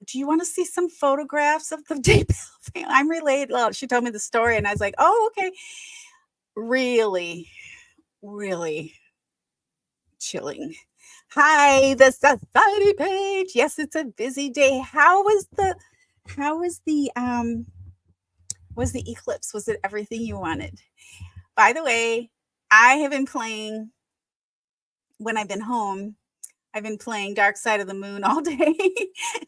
do you want to see some photographs of the Daybell family? I'm related. Well, she told me the story, and I was like, oh, okay. Really, really chilling. Hi, the society page. Yes, it's a busy day. How was the eclipse? Was it everything you wanted? By the way, I have been playing, when I've been home, I've been playing Dark Side of the Moon all day.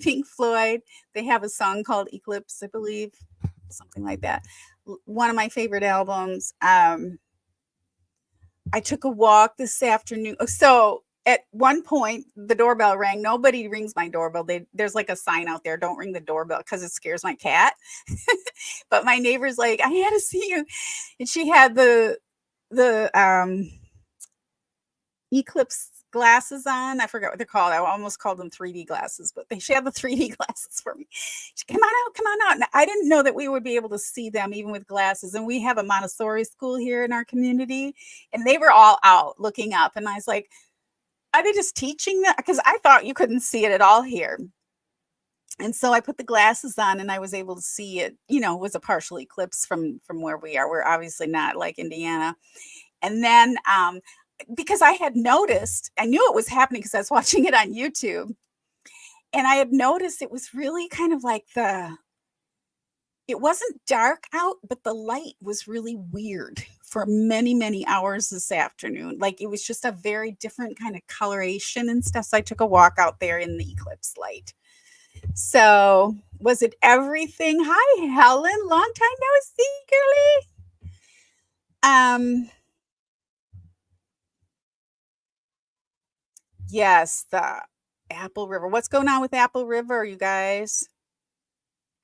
Pink Floyd. They have a song called Eclipse, I believe. Something like that. One of my favorite albums. I took a walk this afternoon. So at one point, the doorbell rang. Nobody rings my doorbell. There's like a sign out there, don't ring the doorbell, because it scares my cat. But my neighbor's like, I had to see you. And she had the eclipse glasses on. I forgot what they're called. I almost called them 3D glasses, but she had the 3D glasses for me. She, come on out. And I didn't know that we would be able to see them even with glasses. And we have a Montessori school here in our community, and they were all out looking up. And I was like, are they just teaching that? Because I thought you couldn't see it at all here. And so I put the glasses on and I was able to see it. It was a partial eclipse from where we are. We're obviously not like Indiana. And then because I had noticed, I knew it was happening because I was watching it on YouTube. And I had noticed it was really kind of like it wasn't dark out, but the light was really weird for many, many hours this afternoon. Like it was just a very different kind of coloration and stuff. So I took a walk out there in the eclipse light. So was it everything? Hi, Helen. Long time no see, girlie. Yes, the Apple River. What's going on with Apple River, you guys?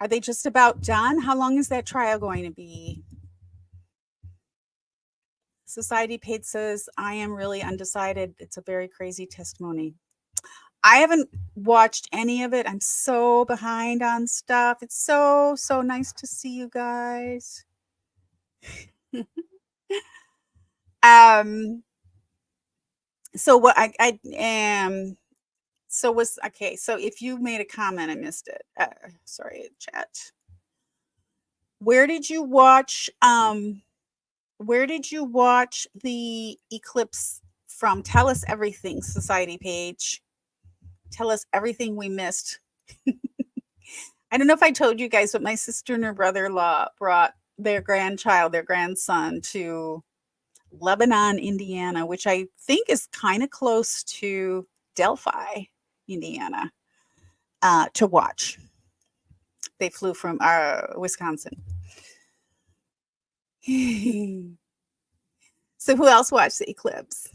Are they just about done? How long is that trial going to be? Society Paid says, I am really undecided. It's a very crazy testimony. I haven't watched any of it. I'm so behind on stuff. It's so nice to see you guys. So what I am, so was, okay, so if you made a comment, I missed it. Sorry, chat. Where did you watch where did you watch the eclipse from? Tell us everything, Society page. Tell us everything we missed. I don't know if I told you guys, but my sister and her brother-in-law brought their grandchild, their grandson, to Lebanon, Indiana, which I think is kind of close to Delphi, Indiana, to watch. They flew from Wisconsin. So who else watched the eclipse?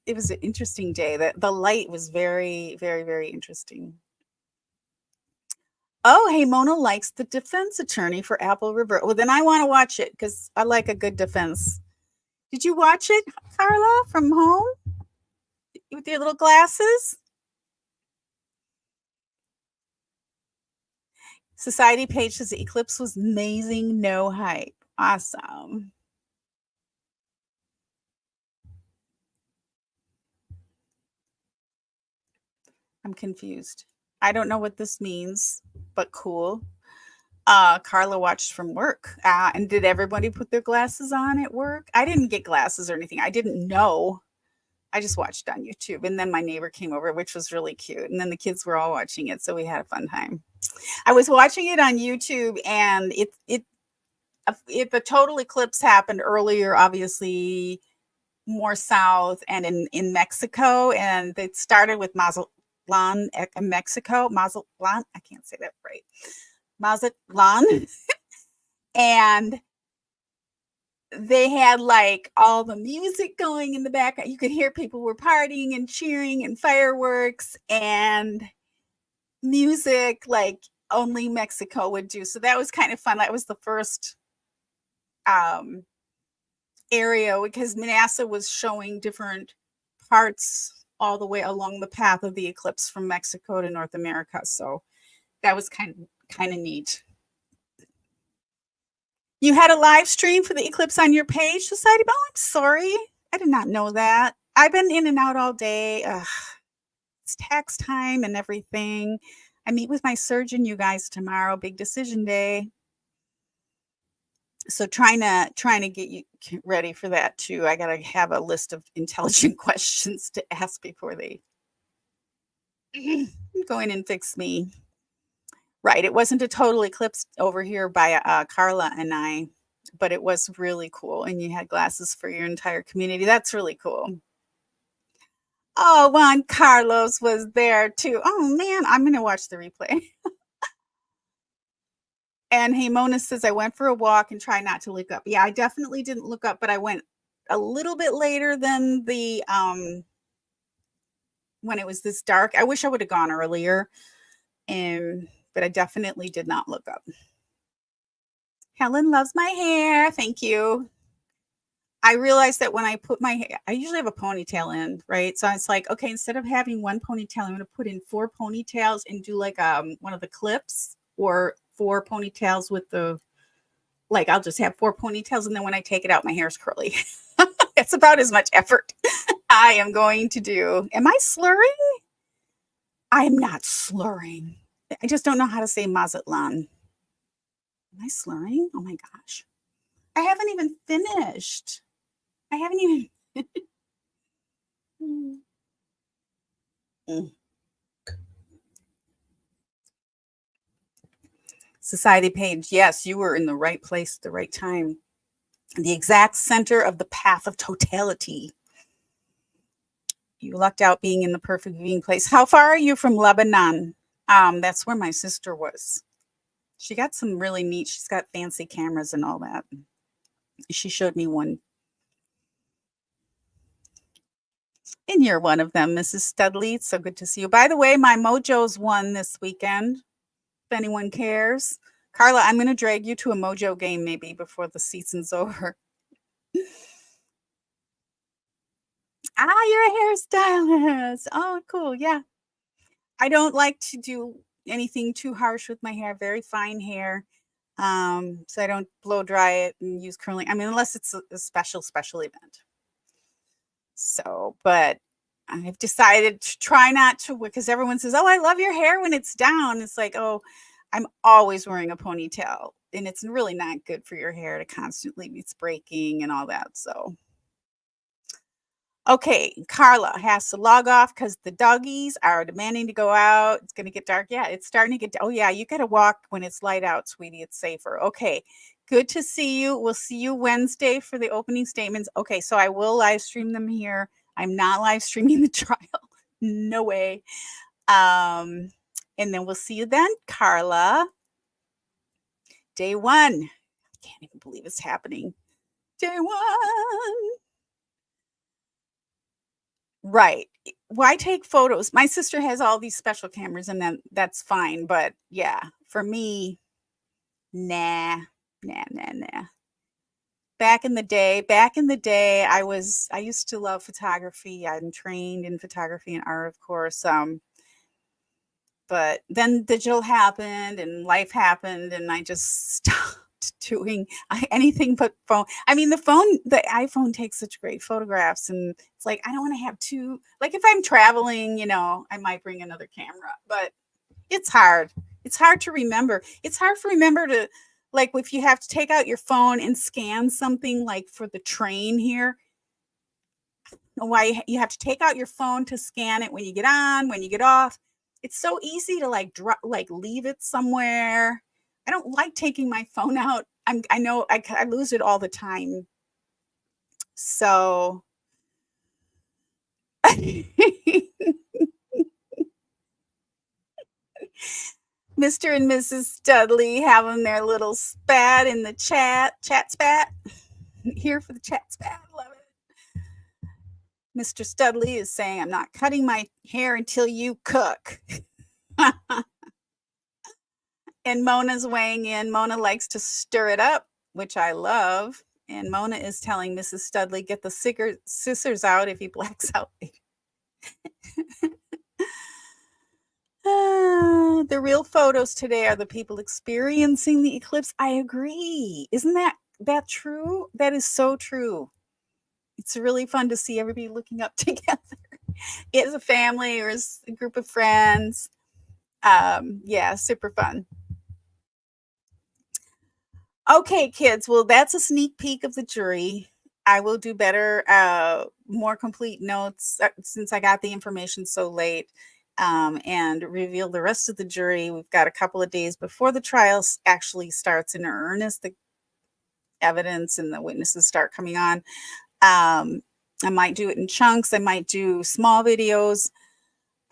It was an interesting day. The light was very, very, very interesting. Oh, hey, Mona likes the defense attorney for Apple River. Well, then I want to watch it because I like a good defense. Did you watch it, Carla, from home with your little glasses? Society page says the eclipse was amazing, no hype. Awesome. I'm confused. I don't know what this means, but cool. Carla watched from work. And did everybody put their glasses on at work? I didn't get glasses or anything. I didn't know. I just watched on YouTube. And then my neighbor came over, which was really cute. And then the kids were all watching it. So we had a fun time. I was watching it on YouTube, and the total eclipse happened earlier, obviously more south and in Mexico. And it started with Mazatlan, Mexico. Mazatlan, I can't say that right. Mazatlan. And they had like all the music going in the background. You could hear people were partying and cheering and fireworks and music like only Mexico would do. So that was kind of fun. That was the first area, because NASA was showing different parts all the way along the path of the eclipse from Mexico to North America. So that was kind of neat. You had a live stream for the eclipse on your page, Society Bell? I'm sorry. I did not know that. I've been in and out all day. Ugh, it's tax time and everything. I meet with my surgeon, you guys, tomorrow. Big decision day. So trying to get you ready for that too. I got to have a list of intelligent questions to ask before they go in and fix me. Right. It wasn't a total eclipse over here by Carla and I, but it was really cool. And you had glasses for your entire community. That's really cool. Oh, Juan Carlos was there too. Oh man, I'm going to watch the replay. And hey, Mona says, I went for a walk and try not to look up. Yeah, I definitely didn't look up, but I went a little bit later than the when it was this dark. I wish I would have gone earlier. But I definitely did not look up. Helen loves my hair. Thank you. I realized that when I put my hair, I usually have a ponytail in, right? So it's like, okay, instead of having one ponytail, I'm going to put in 4 ponytails and do like one of the clips, or 4 ponytails with the, like, I'll just have 4 ponytails. And then when I take it out, my hair is curly. It's about as much effort I am going to do. Am I slurring? I am not slurring. I just don't know how to say Mazatlan. Am I slurring? Oh my gosh. I haven't even finished. I haven't even. Society page. Yes, you were in the right place at the right time. The exact center of the path of totality. You lucked out being in the perfect viewing place. How far are you from Lebanon? That's where my sister was. She got some really neat, she's got fancy cameras and all that. She showed me one. And you're one of them, Mrs. Studley. It's so good to see you. By the way, my Mojo's won this weekend, if anyone cares. Carla, I'm going to drag you to a Mojo game maybe before the season's over. You're a hairstylist. Oh, cool. Yeah. I don't like to do anything too harsh with my hair. Very fine hair. So I don't blow dry it and use curling. I mean, unless it's a special event. So, but I've decided to try not to, because everyone says, oh, I love your hair when it's down. It's like, oh, I'm always wearing a ponytail. and it's really not good for your hair to constantly be breaking and all that. So, okay, Carla has to log off because the doggies are demanding to go out. It's going to get dark. Yeah, it's starting to get. Oh, yeah, you got to walk when it's light out, sweetie. It's safer. Okay, good to see you. We'll see you Wednesday for the opening statements. Okay, so I will live stream them here. I'm not live streaming the trial. No way. And then we'll see you then, Carla. Day one. I can't even believe it's happening. Day one. Right. Why take photos? My sister has all these special cameras and then that's fine. But yeah, for me, nah. Back in the day, I used to love photography. I'm trained in photography and art, of course. But then digital happened and life happened and I just stopped doing anything but phone. I mean, the iPhone takes such great photographs and it's like, I don't want to have two, like if I'm traveling, I might bring another camera, but it's hard. It's hard to remember. It's hard to remember to, like, if you have to take out your phone and scan something like for the train here, why you have to take out your phone to scan it when you get on, when you get off. It's so easy to like leave it somewhere. I don't like taking my phone out. I know I lose it all the time. So Mr. and Mrs. Studley having their little spat in the chat spat. Here for the chat spat. Love it. Mr. Studley is saying, I'm not cutting my hair until you cook. And Mona's weighing in. Mona likes to stir it up, which I love. And Mona is telling Mrs. Studley, get the scissors out if he blacks out. The real photos today are the people experiencing the eclipse. I agree. Isn't that true? That is so true. It's really fun to see everybody looking up together as a family or as a group of friends. Yeah, super fun. Okay, kids. Well, that's a sneak peek of the jury. I will do better, more complete notes since I got the information so late, and reveal the rest of the jury. We've got a couple of days before the trial actually starts in earnest. The evidence and the witnesses start coming on. I might do it in chunks. I might do small videos.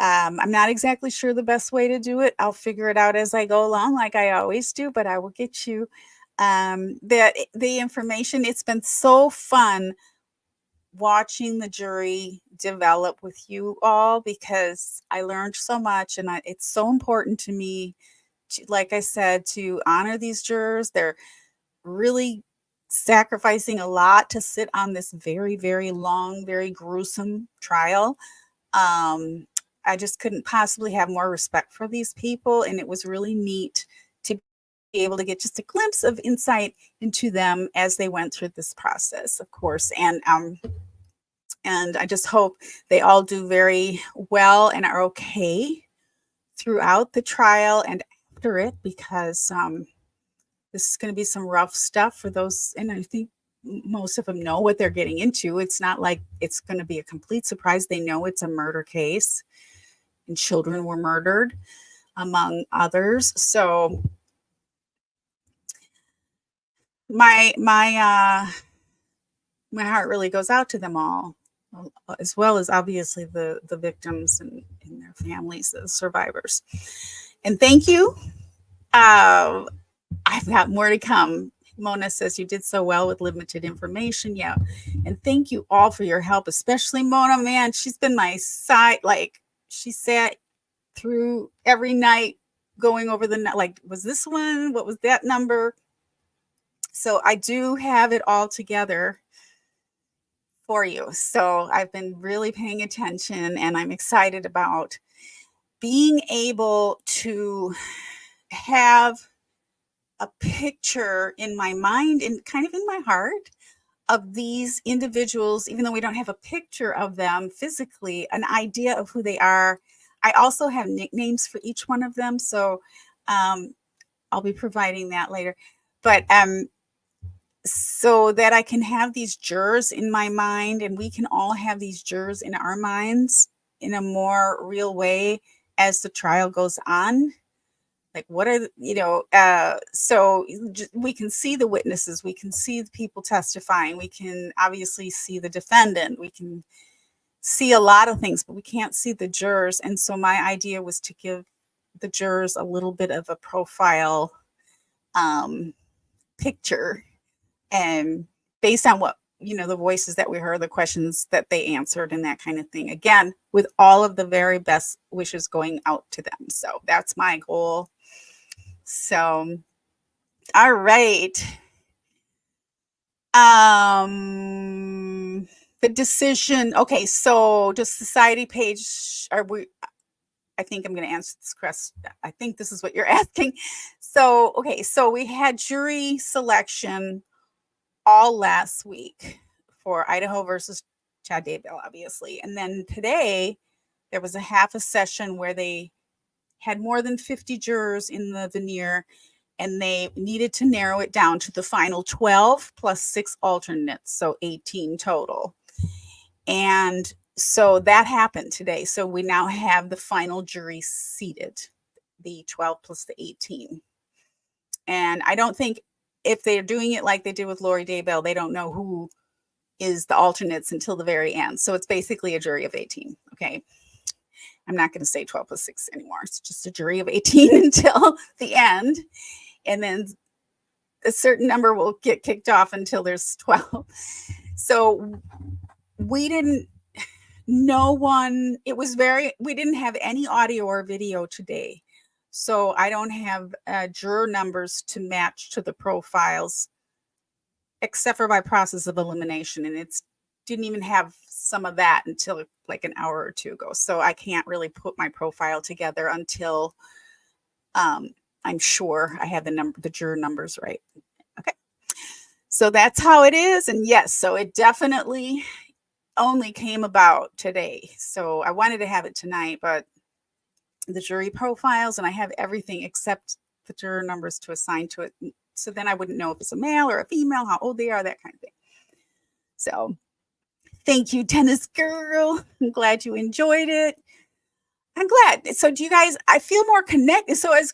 I'm not exactly sure the best way to do it. I'll figure it out as I go along, like I always do, but I will get you the information. It's been so fun watching the jury develop with you all because I learned so much, and it's so important to me, like I said, to honor these jurors. They're really sacrificing a lot to sit on this very, very long, very gruesome trial. I just couldn't possibly have more respect for these people, and it was really neat to be able to get just a glimpse of insight into them as they went through this process, of course. And I just hope they all do very well and are okay throughout the trial and after it, because this is going to be some rough stuff for those. And I think most of them know what they're getting into. It's not like it's going to be a complete surprise. They know it's a murder case and children were murdered, among others. So my heart really goes out to them all, as well as obviously the victims and their families, the survivors. And thank you. I've got more to come. Mona says you did so well with limited information. Yeah. And thank you all for your help, especially Mona. Man, she's been my side. Like, she sat through every night going over like, was this one? What was that number? So I do have it all together for you. So I've been really paying attention, and I'm excited about being able to have a picture in my mind and kind of in my heart of these individuals, even though we don't have a picture of them physically, an idea of who they are. I also have nicknames for each one of them, so I'll be providing that later. But so that I can have these jurors in my mind, and we can all have these jurors in our minds in a more real way as the trial goes on. Like, what are so we can see the witnesses, we can see the people testifying, we can obviously see the defendant, we can see a lot of things, but we can't see the jurors. And so my idea was to give the jurors a little bit of a profile picture, and based on what, the voices that we heard, the questions that they answered, and that kind of thing. Again, with all of the very best wishes going out to them. So that's my goal. So, all right. The decision. Okay, so does society page, I think I'm going to answer this question. I think this is what you're asking. So, okay, so we had jury selection all last week for Idaho versus Chad Daybell, obviously. And then today there was a half a session where they had more than 50 jurors in the veneer, and they needed to narrow it down to the final 12 plus 6 alternates, so 18 total. And so that happened today. So we now have the final jury seated, the 12 plus the 18. And I don't think, if they're doing it like they did with Lori Daybell, they don't know who is the alternates until the very end. So it's basically a jury of 18. Okay. I'm not going to say 12 plus 6 anymore. It's just a jury of 18 until the end. And then a certain number will get kicked off until there's 12. So we didn't have any audio or video today. So I don't have juror numbers to match to the profiles, except for by process of elimination. And it's didn't even have some of that until like an hour or two ago. So I can't really put my profile together until I'm sure I have the juror numbers right. Okay. So that's how it is. And yes, so it definitely only came about today. So I wanted to have it tonight, but the jury profiles, and I have everything except the juror numbers to assign to it. So then I wouldn't know if it's a male or a female, how old they are, that kind of thing. So thank you, tennis girl. I'm glad you enjoyed it. I'm glad. So do you guys, I feel more connected. So as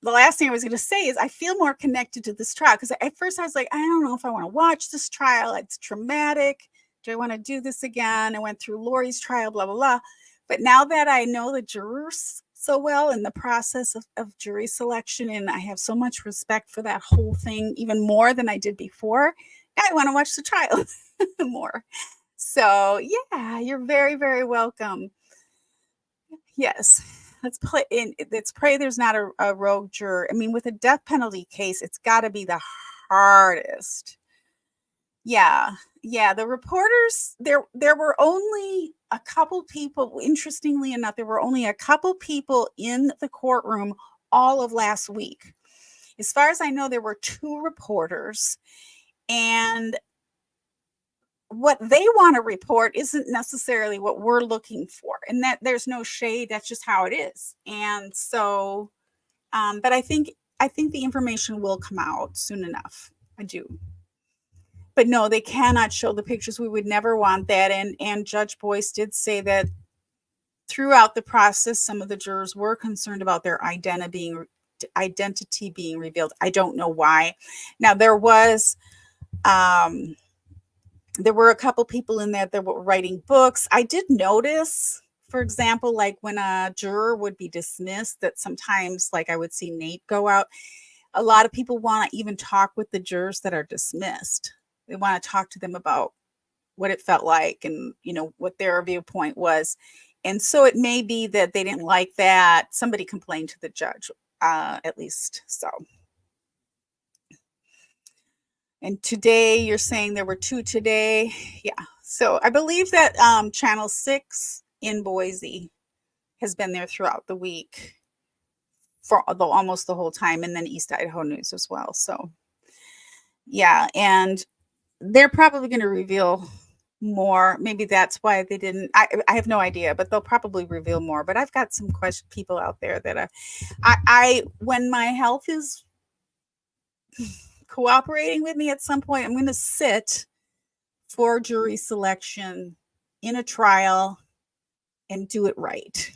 the last thing I was going to say is I feel more connected to this trial, because at first I was like, I don't know if I want to watch this trial. It's traumatic. Do I want to do this again? I went through Lori's trial, blah, blah, blah. But now that I know the jurors so well in the process of jury selection, and I have so much respect for that whole thing, even more than I did before, I want to watch the trial more. So yeah, you're very, very welcome. Yes. Let's pray there's not a rogue juror. I mean, with a death penalty case, it's got to be the hardest. Yeah. The reporters, there were only a couple people. Interestingly enough, there were only a couple people in the courtroom all of last week. As far as I know, there were 2 reporters, and what they want to report isn't necessarily what we're looking for, and that there's no shade. That's just how it is. And so, but I think the information will come out soon enough. I do. But no, they cannot show the pictures. We would never want that. And Judge Boyce did say that throughout the process, some of the jurors were concerned about their identity being revealed. I don't know why. Now, there were a couple people in there that were writing books. I did notice, for example, like when a juror would be dismissed, that sometimes, like I would see Nate go out. A lot of people want to even talk with the jurors that are dismissed. They want to talk to them about what it felt like and, what their viewpoint was. And so it may be that they didn't like that. Somebody complained to the judge, at least. So. And today you're saying there were 2 today. Yeah. So I believe that Channel 6 in Boise has been there throughout the week for almost the whole time, and then East Idaho News as well. So yeah, and they're probably going to reveal more. Maybe that's why they didn't. I have no idea, but they'll probably reveal more. But I've got some people out there that I when my health is cooperating with me at some point. I'm going to sit for jury selection in a trial and do it right.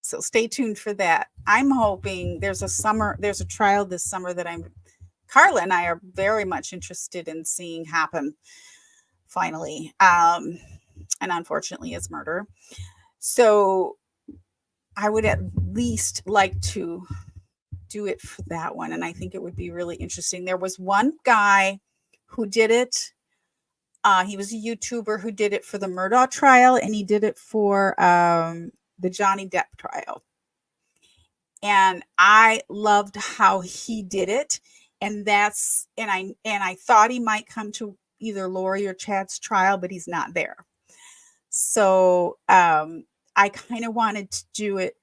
So stay tuned for that. I'm hoping there's a trial this summer that Carla and I are very much interested in seeing happen finally. And unfortunately it's murder. So I would at least like to do it for that one. And I think it would be really interesting. There was one guy who did it. He was a YouTuber who did it for the Murdaugh trial, and he did it for the Johnny Depp trial. And I loved how he did it. And I thought he might come to either Lori or Chad's trial, but he's not there. So I kind of wanted to do it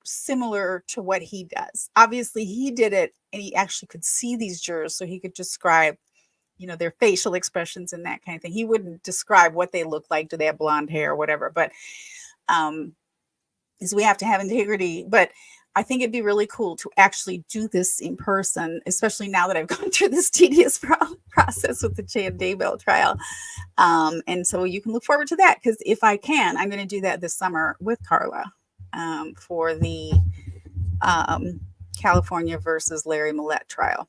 similar to what he does. Obviously, he did it and he actually could see these jurors, so he could describe, their facial expressions and that kind of thing. He wouldn't describe what they look like. Do they have blonde hair or whatever? But because we have to have integrity. But I think it'd be really cool to actually do this in person, especially now that I've gone through this tedious process with the Chad Daybell trial. And so you can look forward to that, because if I can, I'm going to do that this summer with Carla for the California versus Larry Millett trial.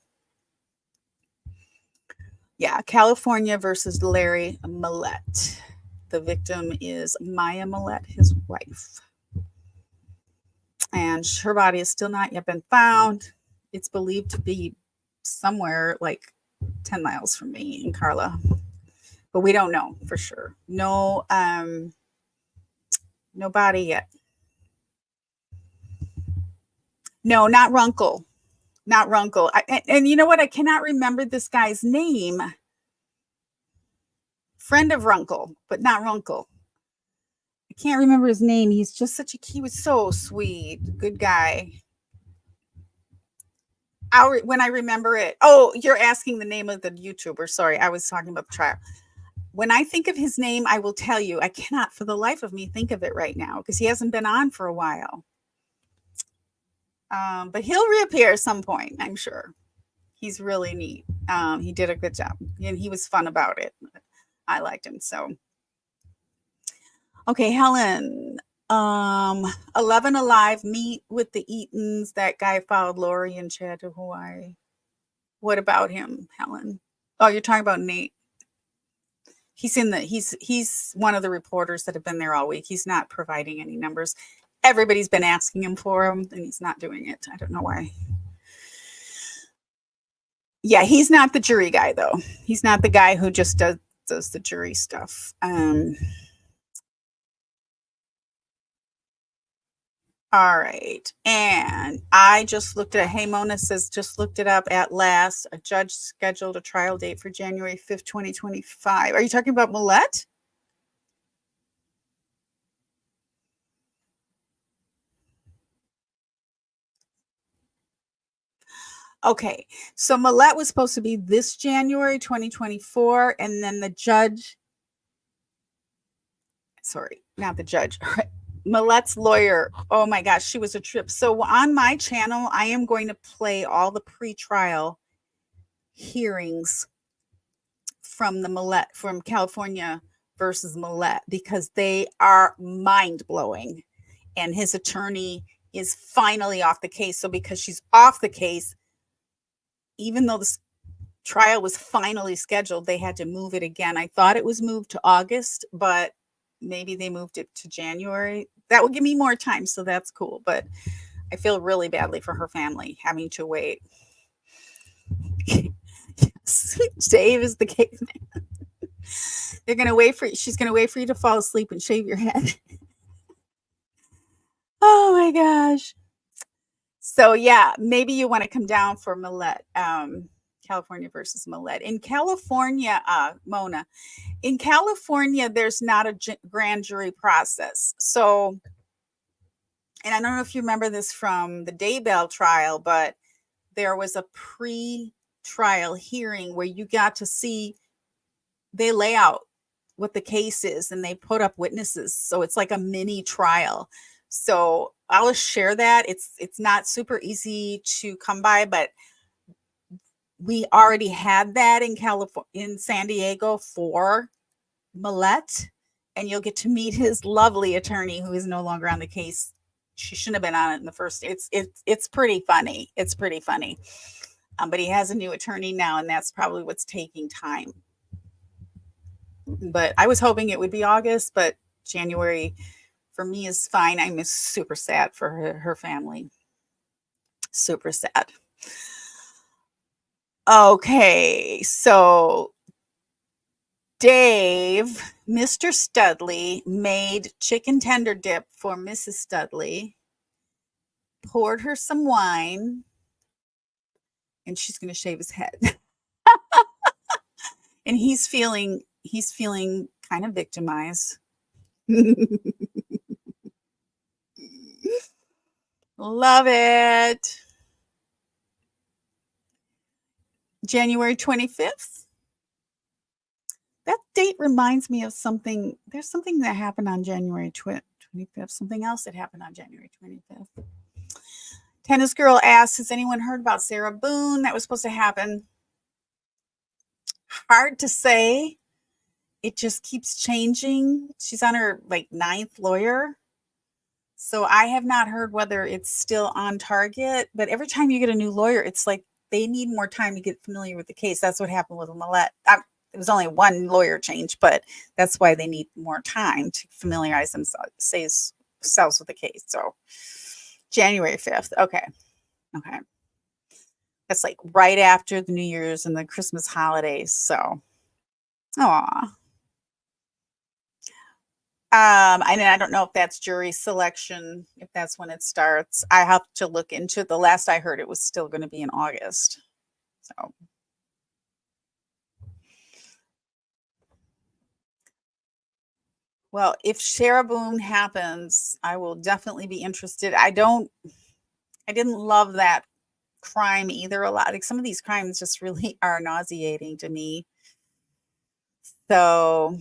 Yeah, California versus Larry Millett. The victim is Maya Millett, his wife. And her body has still not yet been found. It's believed to be somewhere like 10 miles from me and Carla, but we don't know for sure. No body yet. No, not Runkle. Not Runkle. And you know what? I cannot remember this guy's name. Friend of Runkle, but not Runkle. I can't remember his name. He's just he was so sweet. Good guy. When I remember it. Oh, you're asking the name of the YouTuber. Sorry, I was talking about the trial. When I think of his name, I will tell you. I cannot for the life of me think of it right now, because he hasn't been on for a while. But he'll reappear at some point, I'm sure. He's really neat. He did a good job, and he was fun about it. I liked him. So, okay, Helen, 11 Alive, meet with the Eatons. That guy followed Lori and Chad to Hawaii. What about him, Helen? Oh, you're talking about Nate. He's one of the reporters that have been there all week. He's not providing any numbers. Everybody's been asking him for them, and he's not doing it. I don't know why. Yeah, he's not the jury guy, though. He's not the guy who just does the jury stuff. All right. And I just looked at, hey, Mona says, just looked it up at last. A judge scheduled a trial date for January 5th, 2025. Are you talking about Millett? Okay, so Millett was supposed to be this January 2024, and then the judge, sorry, not the judge, Millett's lawyer, oh my gosh, she was a trip. So on my channel, I am going to play all the pre-trial hearings from California versus Millett, because they are mind-blowing, and his attorney is finally off the case. So because she's off the case, even though this trial was finally scheduled, they had to move it again. I thought it was moved to August, but maybe they moved it to January. That would give me more time, so that's cool. But I feel really badly for her family having to wait. Yes. Dave is the caveman. They're gonna wait for you. She's gonna wait for you to fall asleep and shave your head. Oh my gosh. So yeah, maybe you want to come down for Millett, California versus Millett. In California, Mona, in California, there's not a grand jury process. So, and I don't know if you remember this from the Daybell trial, but there was a pre-trial hearing where you got to see, they lay out what the case is and they put up witnesses. So it's like a mini trial. So I'll share that. It's not super easy to come by, but we already had that in California, in San Diego for Millette, and you'll get to meet his lovely attorney who is no longer on the case. She shouldn't have been on it in the first. It's pretty funny. It's pretty funny. But he has a new attorney now, and that's probably what's taking time. But I was hoping it would be August, but January for me is fine. I'm super sad for her family. Super sad. Okay, so Dave, Mr. Studley, made chicken tender dip for Mrs. Studley, poured her some wine, and she's going to shave his head. And he's feeling kind of victimized. Love it. January 25th. That date reminds me of something. There's something that happened on January 25th. Something else that happened on January 25th. Tennis Girl asks, has anyone heard about Sarah Boone? That was supposed to happen. Hard to say. It just keeps changing. She's on her like 9th lawyer. So I have not heard whether it's still on target, but every time you get a new lawyer, it's like they need more time to get familiar with the case. That's what happened with Millette. It was only one lawyer change, but that's why they need more time to familiarize themselves with the case. So January 5th. Okay. That's like right after the New Year's and the Christmas holidays. So, aw. I don't know if that's jury selection, if that's when it starts. I have to look into it. The last I heard, it was still going to be in August. So, well, if Sarah Boone happens, I will definitely be interested. I didn't love that crime either a lot. Like some of these crimes just really are nauseating to me. So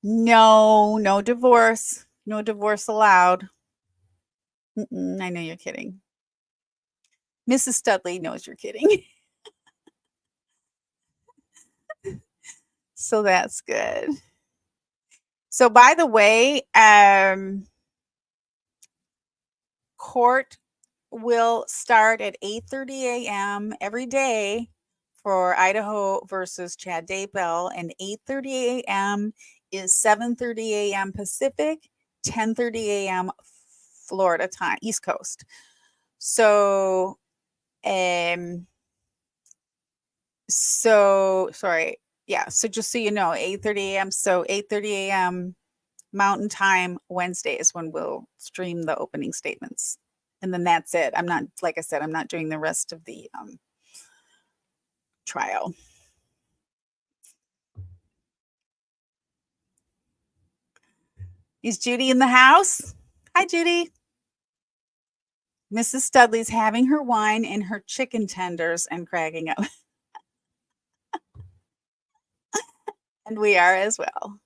no divorce. No divorce allowed. I know you're kidding. Mrs. Studley knows you're kidding. So that's good. So by the way, court will start at 8:30 a.m. every day for Idaho versus Chad Daybell, and 8:30 a.m. is 7:30 a.m. Pacific, 10:30 a.m. Florida time, East Coast. So, sorry. Yeah. So just so you know, 8:30 a.m. So 8:30 a.m. Mountain Time Wednesday is when we'll stream the opening statements. And then that's it. I'm not, like I said, I'm not doing the rest of the trial. Is Judy in the house? Hi, Judy. Mrs. Studley's having her wine and her chicken tenders and cracking up. And we are as well.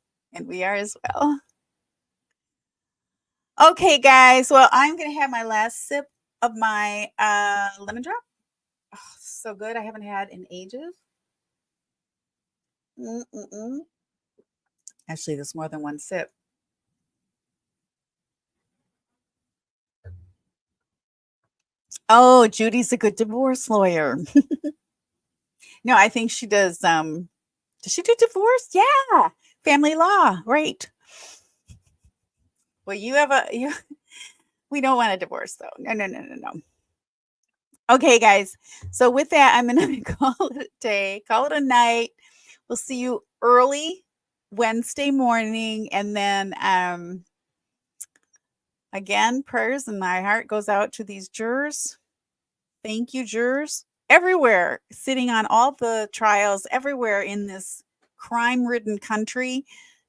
Okay, guys. Well, I'm going to have my last sip of my lemon drop. Oh, so good. I haven't had in ages. Actually, there's more than one sip. Oh, Judy's a good divorce lawyer. No, I think she does. Does she do divorce? Yeah. Family law. Right. Well, we don't want a divorce though. No. Okay, guys. So with that, I'm going to call it a day, call it a night. We'll see you early Wednesday morning. And then, again, prayers and my heart goes out to these jurors. Thank you, jurors everywhere, sitting on all the trials everywhere in this crime-ridden country.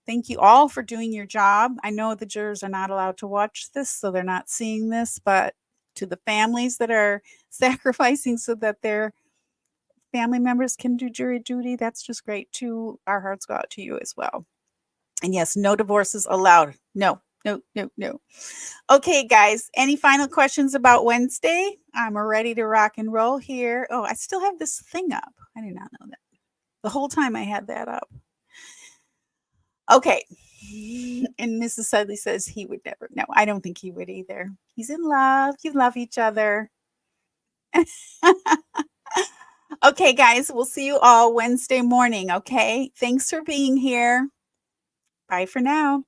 Thank you all for doing your job. I know the jurors are not allowed to watch this, so they're not seeing this, but to the families that are sacrificing so that their family members can do jury duty, that's just great too. Our hearts go out to you as well. And yes, no divorces allowed. No no, no, no. Okay, guys, any final questions about Wednesday? I'm ready to rock and roll here. Oh, I still have this thing up. I did not know that. The whole time I had that up. Okay. And Mrs. Sudley says he would never. No, I don't think he would either. He's in love. You love each other. Okay, guys, we'll see you all Wednesday morning. Okay. Thanks for being here. Bye for now.